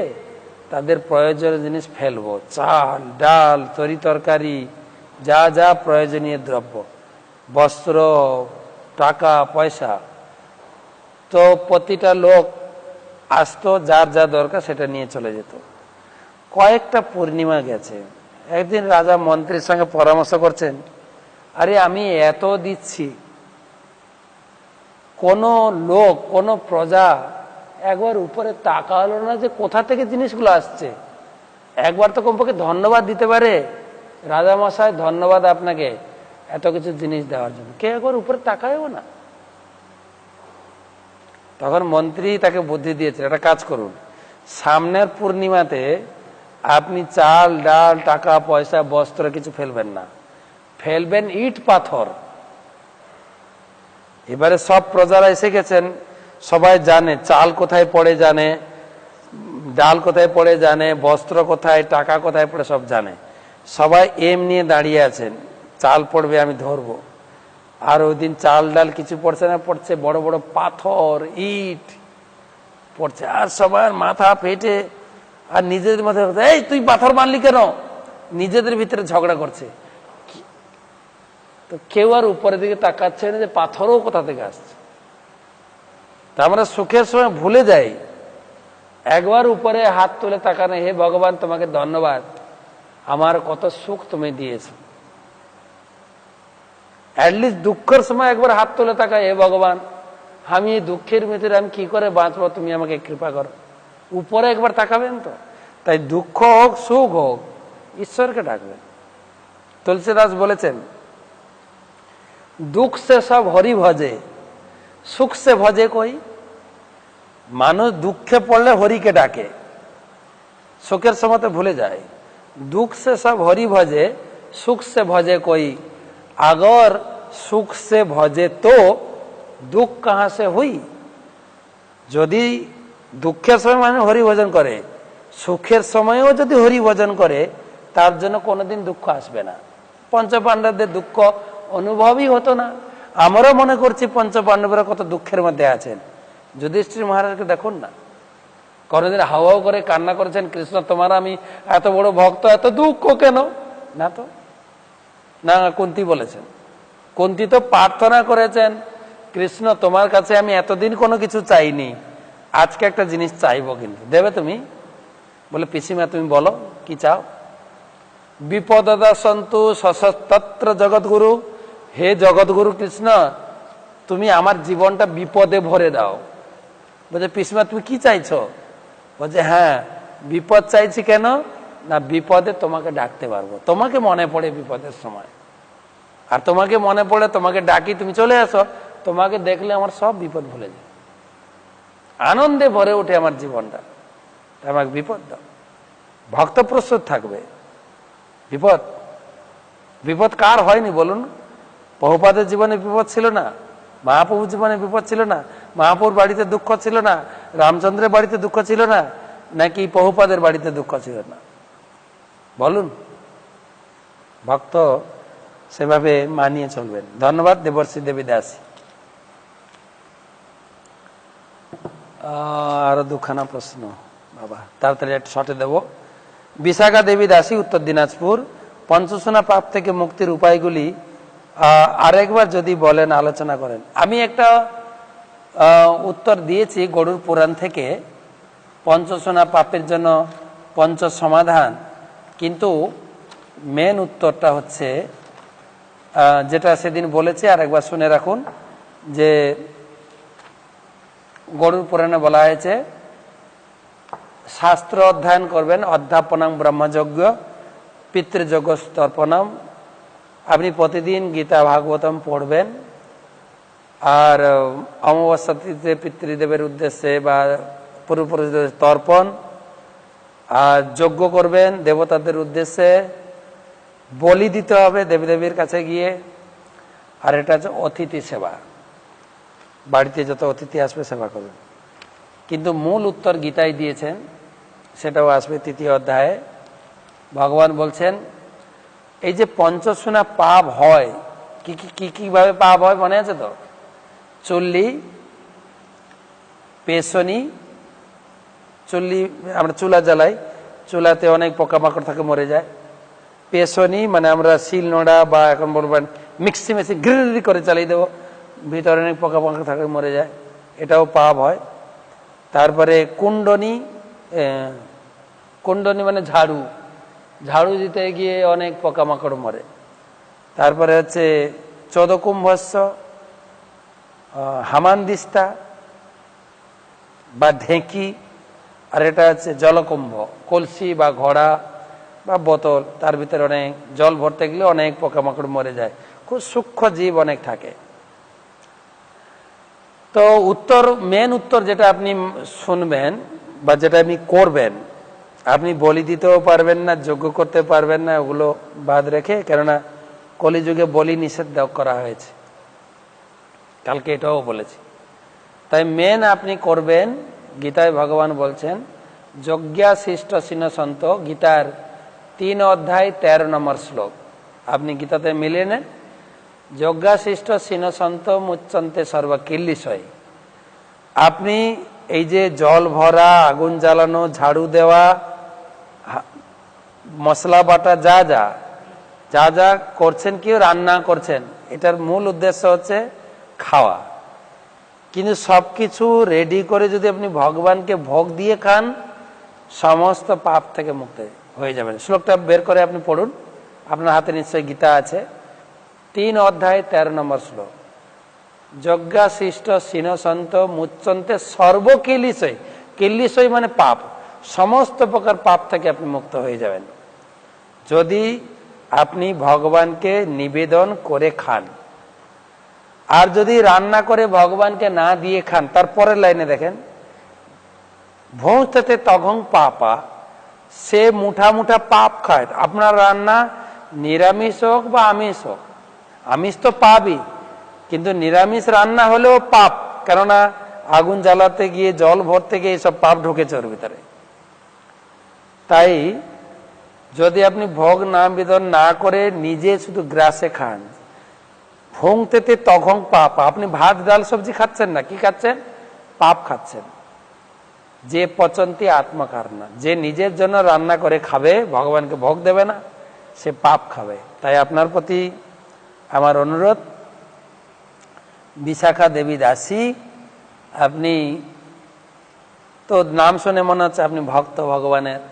তাদের প্রয়োজনীয় জিনিস ফেলবো, চাল ডাল তরি তরকারি যা যা প্রয়োজনীয় দ্রব্য, বস্ত্র, টাকা পয়সা। তো প্রতিটা লোক আসতো, যার যা দরকার সেটা নিয়ে চলে যেত। কয়েকটা পূর্ণিমা গেছে, একদিন রাজা মন্ত্রীর সঙ্গে পরামর্শ করছেন, আরে আমি এত দিচ্ছি, কোন লোক কোন প্রজা একবার উপরে তাকা হলো না যে কোথা থেকে জিনিসগুলো আসছে। একবার তো কমপক্ষে ধন্যবাদ দিতে পারে, রাজা মশাই ধন্যবাদ আপনাকে এত কিছু জিনিস দেওয়ার জন্য, কে একবার উপরে তাকায়ও না। তখন মন্ত্রী তাকে বুদ্ধি দিয়েছে, একটা কাজ করুন, সামনের পূর্ণিমাতে আপনি চাল ডাল টাকা পয়সা বস্ত্র কিছু ফেলবেন না, ফেলবেন ইট পাথর। এবারে সব প্রজারা এসে গেছেন, সবাই জানে চাল কোথায় পড়ে, জানে ডাল কোথায় পড়ে, জানে বস্ত্র কোথায়, টাকা কোথায় পড়ে সব জানে। সবাই এম নিয়ে দাঁড়িয়ে আছেন, চাল পড়বে আমি ধরবো। আর ওই দিন চাল ডাল কিছু পড়ছে না, পড়ছে বড় বড় পাথর ইট পড়ছে। আর সবার মাথা ফেটে, আর নিজেদের মাথায়, এই তুই পাথর মারলি কেন, নিজেদের ভিতরে ঝগড়া করছে। তো কেউ আর উপরের দিকে তাকাচ্ছে না যে পাথরও কোথা থেকে আসছে। তা আমরা সুখের সময় ভুলে যাই, একবার উপরে হাত তুলে তাকানো, হে ভগবান তোমাকে ধন্যবাদ, আমার কত সুখ তুমি দিয়েছ। অ্যাটলিস্ট দুঃখের সময় একবার হাত তুলে তাকায়, হে ভগবান আমি এই দুঃখের ভিতরে আমি কি করে বাঁচবো, তুমি আমাকে কৃপা করো। উপরে একবার তাকাবেন তো। তাই দুঃখ হোক সুখ হোক ঈশ্বরকে ডাকবেন। তুলসীদাস বলেছেন, দুঃখ সে সব হরি ভজে, সুখ সে ভজে কই। মানুষ দুঃখে পড়লে হরিকে ডাকে, সুখের সময় তো ভুলে যায়। দুঃখ সে সব হরি ভজে, সুখ সে ভজে কই। अगर সুখ সে ভজে তো দুঃখ কাহা সে হুই। যদি দুঃখের সময় মানে হরি ভজন করে, সুখের সময়ও যদি হরি ভজন করে, তার জন্য কোনোদিন দুঃখ আসবে না। পঞ্চপাণ্ডবদের দুঃখ অনুভবই হতো না। আমরা মনে করছি পঞ্চপাণ্ডবরা কত দুঃখের মধ্যে আছেন। যুধিষ্ঠির মহারাজকে দেখুন না, কোনদিন হাওয়াও করে কান্না করেছেন, কৃষ্ণ তোমার আমি এত বড় ভক্ত, এত দুঃখ কেন? না তো, না। কুন্তী বলেছেন, কুন্তী তো প্রার্থনা করেছেন, কৃষ্ণ তোমার কাছে আমি এতদিন কোনো কিছু চাইনি, আজকে একটা জিনিস চাইবো, কিন্তু দেবে তুমি? বলে, পিসিমা তুমি বলো কি চাও? বিপদদা সন্তু সশস্ত্র জগৎগুরু। হে জগৎগুরু কৃষ্ণ, তুমি আমার জীবনটা বিপদে ভরে দাও। বলছে, পিসিমা তুমি কি চাইছো? বলছে, হ্যাঁ, বিপদ চাইছি। কেন না, বিপদে তোমাকে ডাকতে পারবো, তোমাকে মনে পড়ে বিপদের সময়, আর তোমাকে মনে পড়ে, তোমাকে ডাকি, তুমি চলে আসো, তোমাকে দেখলে আমার সব বিপদ ভুলে যায়, আনন্দে ভরে ওঠে আমার জীবনটা, আমাকে বিপদ দাও। ভক্ত প্রস্তুত থাকবে। বিপদ বিপদ কার হয়নি বলুন? প্রভুপাদের জীবনে বিপদ ছিল না? মহাপ্রভুর জীবনে বিপদ ছিল না? মহাপ্রভুর বাড়িতে দুঃখ ছিল না? রামচন্দ্রের বাড়িতে দুঃখ ছিল না? নাকি প্রভুপাদের বাড়িতে দুঃখ ছিল না? বলুন। ভক্ত সেভাবে মানিয়ে চলবেন। ধন্যবাদ দেবর্ষী দেবী দাসী। আরো দুখানা প্রশ্ন বাবা, তাড়াতাড়ি একটা শর্টে দেব। বিশাখা দেবী দাসী, উত্তর দিনাজপুর। পঞ্চসোনা পাপ থেকে মুক্তির উপায়গুলি আরেকবার যদি বলেন, আলোচনা করেন। আমি একটা উত্তর দিয়েছি গরুর পুরাণ থেকে, পঞ্চসোনা পাপের জন্য পঞ্চ সমাধান, কিন্তু মেন উত্তরটা হচ্ছে যেটা সেদিন বলেছি, আর একবার শুনে রাখুন, যে গরুর পুরাণে বলা হয়েছে শাস্ত্র অধ্যয়ন করবেন, অধ্যাপনাং ব্রহ্মযজ্ঞ পিতৃযজ্ঞ তর্পণম। আপনি প্রতিদিন গীতা ভাগবতম পড়বেন, আর অমাবস্যা তিথিতে পিতৃদেবের উদ্দেশ্যে বা পূর্বপুরুষদের তর্পণ, আর যজ্ঞ করবেন দেবতাদের উদ্দেশ্যে, বলি দিতে হবে দেবীদেবীর কাছে গিয়ে, আর এটা হচ্ছে অতিথি সেবা, বাড়িতে যত অতিথি আসবে সেবা করবেন। কিন্তু মূল উত্তর গীতায় দিয়েছেন, সেটাও আসবে তৃতীয় অধ্যায়ে। ভগবান বলছেন, এই যে পঞ্চসোনা পাপ হয়, কি কিভাবে পাপ হয় মনে আছে তো? চুল্লি, পেছনি, চুল্লি আমরা চুলা জ্বালাই, চুলাতে অনেক পোকামাকড় থাকে, মরে যায়। পেছনি মানে আমরা শিল নোড়া বা এখন বলবেন মিক্সি মেশিন গ্রিল করে চালিয়ে দেবো, ভিতরে অনেক পোকামাকড় থাকে, মরে যায়, এটাও পাপ হয়। তারপরে কুণ্ডনী, কুণ্ডনী মানে ঝাড়ু, ঝাড়ু দিতে গিয়ে অনেক পোকামাকড় মরে। তারপরে হচ্ছে চোদকুম্ভস্য, হামানদিস্তা বা ঢেঁকি, আর এটা হচ্ছে জলকুম্ভ, কলসি বা ঘোড়া বা বোতল, তার ভিতরে অনেক জল ভরতে গেলে অনেক পোকামাকড় মরে যায়, খুব সূক্ষ্ম জীব অনেক থাকে। তো উত্তর, মেন উত্তর যেটা আপনি শুনবেন বা যেটা আপনি করবেন, আপনি বলি দিতেও পারবেন না, যজ্ঞ করতে পারবেন না, ওগুলো বাদ রেখে, কেননা কলিযুগে বলি নিষেধ করা হয়েছে, কালকে এটাও বলেছি। তাই মেন আপনি করবেন, গীতায় ভগবান বলছেন, যজ্ঞা শিষ্ট সিন সন্ত, গীতার 3 অধ্যায় 13 নম্বর শ্লোক আপনি গীতাতে মিলিয়ে নেন। যজ্ঞা শিষ্ট সিন সন্ত মুচ্চন্তে সর্বকিল্লিশয়। আপনি এই যে জল ভরা, আগুন জ্বালানো, ঝাড়ু দেওয়া, মশলা বাটা, যা যা যা করছেন, কেউ রান্না করছেন, এটার মূল উদ্দেশ্য হচ্ছে খাওয়া। কিন্তু সবকিছু রেডি করে যদি আপনি ভগবানকে ভোগ দিয়ে খান, সমস্ত পাপ থেকে মুক্ত হয়ে যাবেন। শ্লোকটা বের করে আপনি পড়ুন, আপনার হাতে নিশ্চয়ই গীতা আছে, 3 অধ্যায় 13 নম্বর শ্লোক। যজ্ঞা শিষ্ট সিন সন্ত মুচ্চন্তে সর্বকিলিশয়, কিল্লিশই মানে পাপ, সমস্ত প্রকার পাপ থেকে আপনি মুক্ত হয়ে যাবেন যদি আপনি ভগবানকে নিবেদন করে খান। আর যদি রান্না করে ভগবানকে না দিয়ে খান, তারপরের লাইনে দেখেন, ভোঁতে তঘং পাপা, সে মুঠা মুঠা পাপ খায়। আপনার রান্না নিরামিষ হোক বা আমিষ হোক, আমিষ তো পাপই, কিন্তু নিরামিষ রান্না হলেও পাপ, কেননা আগুন জ্বালাতে গিয়ে জল ভরতে গিয়ে এইসব পাপ ঢুকেছে ওর ভিতরে। তাই যদি আপনি ভোগ নিবেদন না করে নিজে শুধু গ্রাসে খান, ভোংতে তঘং পাপ, আপনি ভাত ডাল সবজি খাচ্ছেন না, কি খাচ্ছেন? পাপ খাচ্ছেন। যে পচন্তি আত্মকারণা, যে নিজের জন্য রান্না করে খাবে, ভগবানকে ভোগ দেবে না, সে পাপ খাবে। তাই আপনার প্রতি আমার অনুরোধ, বিশাখা দেবী দাসী, আপনি তো নাম শুনে মনে হচ্ছে আপনি ভক্ত ভগবানের,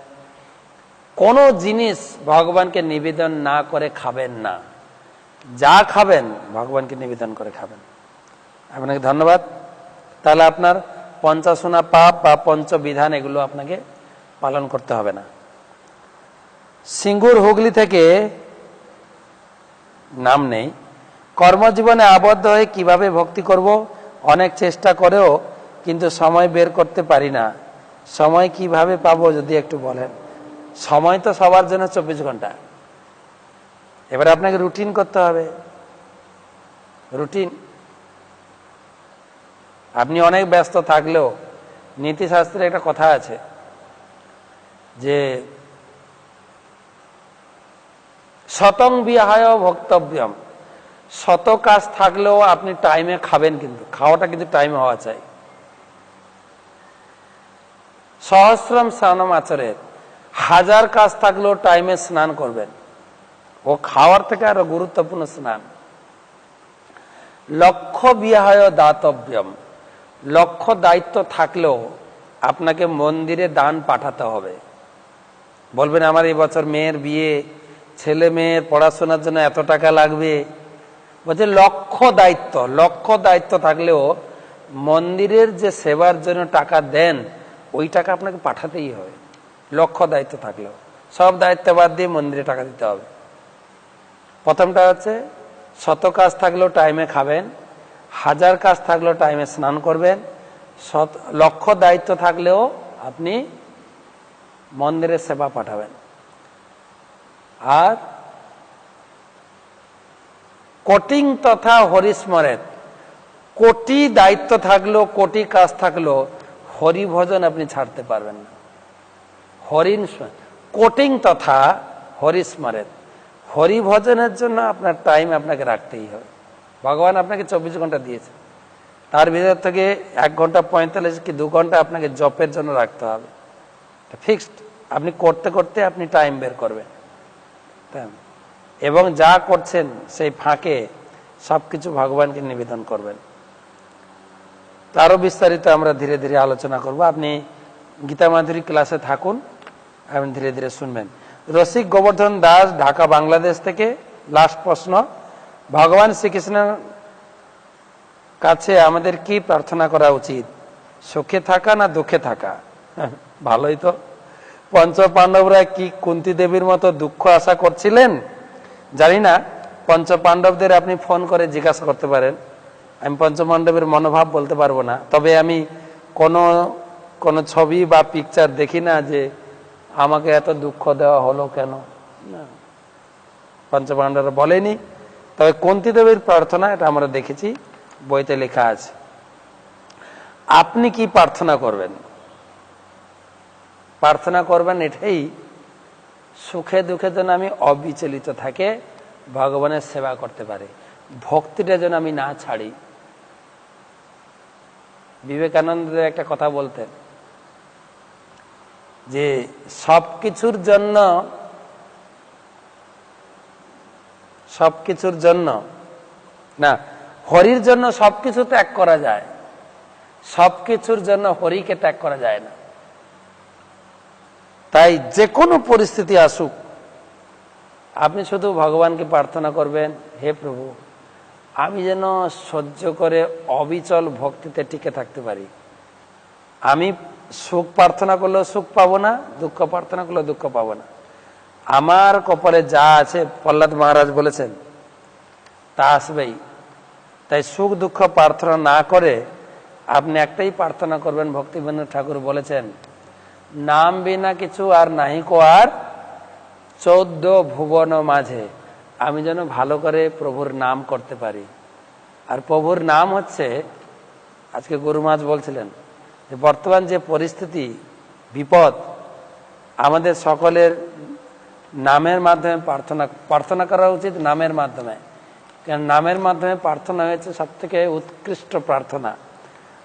কোনো জিনিস ভগবানকে নিবেদন না করে খাবেন না, যা খাবেন ভগবানকে নিবেদন করে খাবেন। আপনাকে ধন্যবাদ। তাহলে আপনার পঞ্চাশোনা পাপ বা পঞ্চবিধান এগুলো আপনাকে পালন করতে হবে না। সিঙ্গুর হুগলি থেকে নাম নেই, কর্মজীবনে আবদ্ধ হয়ে কিভাবে ভক্তি করব, অনেক চেষ্টা করেও কিন্তু সময় বের করতে পারি না, সময় কিভাবে পাবো যদি একটু বলেন। সময় তো সবার জন্য 24 ঘন্টা, এবারে আপনাকে রুটিন করতে হবে। রুটিন, আপনি অনেক ব্যস্ত থাকলেও, নীতিশাস্ত্রে একটা কথা আছে যে শতং বিহায় ভক্তব্যম, শত কাজ থাকলেও আপনি টাইমে খাবেন, কিন্তু খাওয়াটা কিন্তু টাইমে হওয়া চাই। সহস্রম স্নানম আচরের, 1000 কাজ থাকলেও টাইমে স্নান করবেন, ও খাওয়ার থেকে আরো গুরুত্বপূর্ণ স্নান। লক্ষ্য বিহায় দাতব্যম, লক্ষ্য দায়িত্ব থাকলেও আপনাকে মন্দিরে দান পাঠাতে হবে। বলবেন আমার এই বছর মেয়ের বিয়ে, ছেলে মেয়ের পড়াশোনার জন্য এত টাকা লাগবে, বলছে লক্ষ্য দায়িত্ব, লক্ষ্য দায়িত্ব থাকলেও মন্দিরের যে সেবার জন্য টাকা দেন, ওই টাকা আপনাকে পাঠাতেই হবে। লক্ষ্য দায়িত্ব থাকলেও, সব দায়িত্ব বাদ দিয়ে মন্দিরে টাকা দিতে হবে। প্রথমটা হচ্ছে শত কাজ থাকলেও টাইমে খাবেন, 1000 কাজ থাকলেও টাইমে স্নান করবেন, লক্ষ্য দায়িত্ব থাকলেও আপনি মন্দিরের সেবা পাঠাবেন। আর কোটিং তথা হরিস্মরেত, কোটি দায়িত্ব থাকলেও, কোটি কাজ থাকলেও হরিভজন আপনি ছাড়তে পারবেন না। হরিণ কোটিং তথা হরিস্মরেত, হরিভজনের জন্য আপনার টাইম আপনাকে রাখতেই হবে। ভগবান আপনাকে 24 ঘন্টা দিয়েছে, তার ভিতর থেকে 1 ঘন্টা 45 কি 2 ঘন্টা আপনাকে জপের জন্য রাখতে হবে, ফিক্সড। আপনি করতে করতে আপনি টাইম বের করবেন, এবং যা করছেন সেই ফাঁকে সবকিছু ভগবানকে নিবেদন করবেন। আরো বিস্তারিত আমরা ধীরে ধীরে আলোচনা করব। আপনি গীতা মাধুরী ক্লাসে থাকুন, আপনি ধীরে ধীরে শুনবেন। রসিক গোবর্ধন দাস, ঢাকা, বাংলাদেশ থেকে লাস্ট প্রশ্ন, ভগবান শ্রীকৃষ্ণের কাছে আমাদের কি প্রার্থনা করা উচিত, সুখে থাকা না দুঃখে থাকা? ভালোই তো। পঞ্চ পাণ্ডবরা কি কুন্তী দেবীর মতো দুঃখ আশা করছিলেন? জানি না, পঞ্চ পাণ্ডবদের আপনি ফোন করে জিজ্ঞাসা করতে পারেন। আমি পঞ্চপাণ্ডবের মনোভাব বলতে পারবো না, তবে আমি কোন ছবি বা পিকচার দেখি না যে আমাকে এত দুঃখ দেওয়া হলো কেন, না, পঞ্চপাণ্ডবরা বলেনি। তবে কুন্তী দেবীর প্রার্থনা, এটা আমরা দেখেছি, বইতে লেখা আছে। আপনি কি প্রার্থনা করবেন? প্রার্থনা করবেন এটাই, সুখে দুঃখে যেন আমি অবিচলিত থাকে, ভগবানের সেবা করতে পারে, ভক্তিটা যেন আমি না ছাড়ি। বিবেকানন্দের একটা কথা বলতেন যে সবকিছুর জন্য না, হরির জন্য সবকিছু ত্যাগ করা যায়, সবকিছুর জন্য হরিকে ত্যাগ করা যায় না। তাই যে কোনো পরিস্থিতি আসুক, আপনি শুধু ভগবানকে প্রার্থনা করবেন, হে প্রভু, আমি যেন সহ্য করে অবিচল ভক্তিতে টিকে থাকতে পারি। আমি সুখ প্রার্থনা করলেও সুখ পাবো না, দুঃখ প্রার্থনা করলেও দুঃখ পাবো না। আমার কপালে যা আছে প্রহ্লাদ মহারাজ বলেছেন তা আসবেই। তাই সুখ দুঃখ প্রার্থনা না করে আপনি একটাই প্রার্থনা করবেন। ভক্তিবিনোদ ঠাকুর বলেছেন, নাম বিনা কিছু আর নাহি কো আর 14 ভুবন মাঝে, আমি যেন ভালো করে প্রভুর নাম করতে পারি। আর প্রভুর নাম হচ্ছে, আজকে গুরু মহারাজ বলছিলেন যে বর্তমান যে পরিস্থিতি, বিপদ, আমাদের সকলের নামের মাধ্যমে প্রার্থনা করা উচিত, নামের মাধ্যমে। কারণ নামের মাধ্যমে প্রার্থনা হয়েছে সব থেকে উৎকৃষ্ট প্রার্থনা।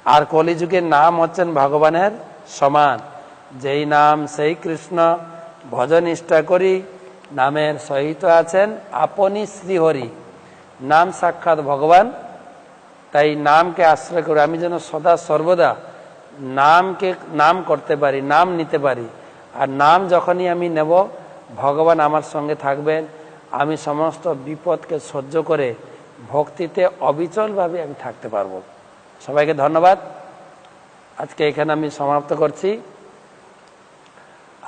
আর কলিযুগের নাম হচ্ছেন ভগবানের সমান। যেই নাম সেই কৃষ্ণ, ভজন নিষ্ঠা করি, নামের সহিত আছেন আপনি শ্রীহরি। নাম সাক্ষাৎ ভগবান। তাই নামকে আশ্রয় করে আমি যেন সদা সর্বদা নাম করতে পারি, নাম নিতে পারি। আর নাম যখনই আমি নেব, ভগবান আমার সঙ্গে থাকবেন। আমি সমস্ত বিপদকে সহ্য করে ভক্তিতে অবিচলভাবে আমি থাকতে পারবো। সবাইকে ধন্যবাদ। আজকে এখানে আমি সমাপ্ত করছি।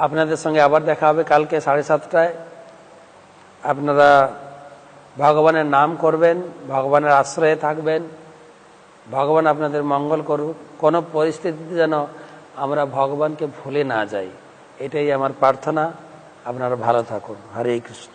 আপনাদের সঙ্গে আবার দেখা হবে কালকে 7:30টায়। আপনারা ভগবানের নাম করবেন, ভগবানের আশ্রয়ে থাকবেন। ভগবান আপনাদের মঙ্গল করুক। কোনো পরিস্থিতিতে যেন আমরা ভগবানকে ভুলে না যাই, এটাই আমার প্রার্থনা। আপনারা ভালো থাকুন। হরে কৃষ্ণ।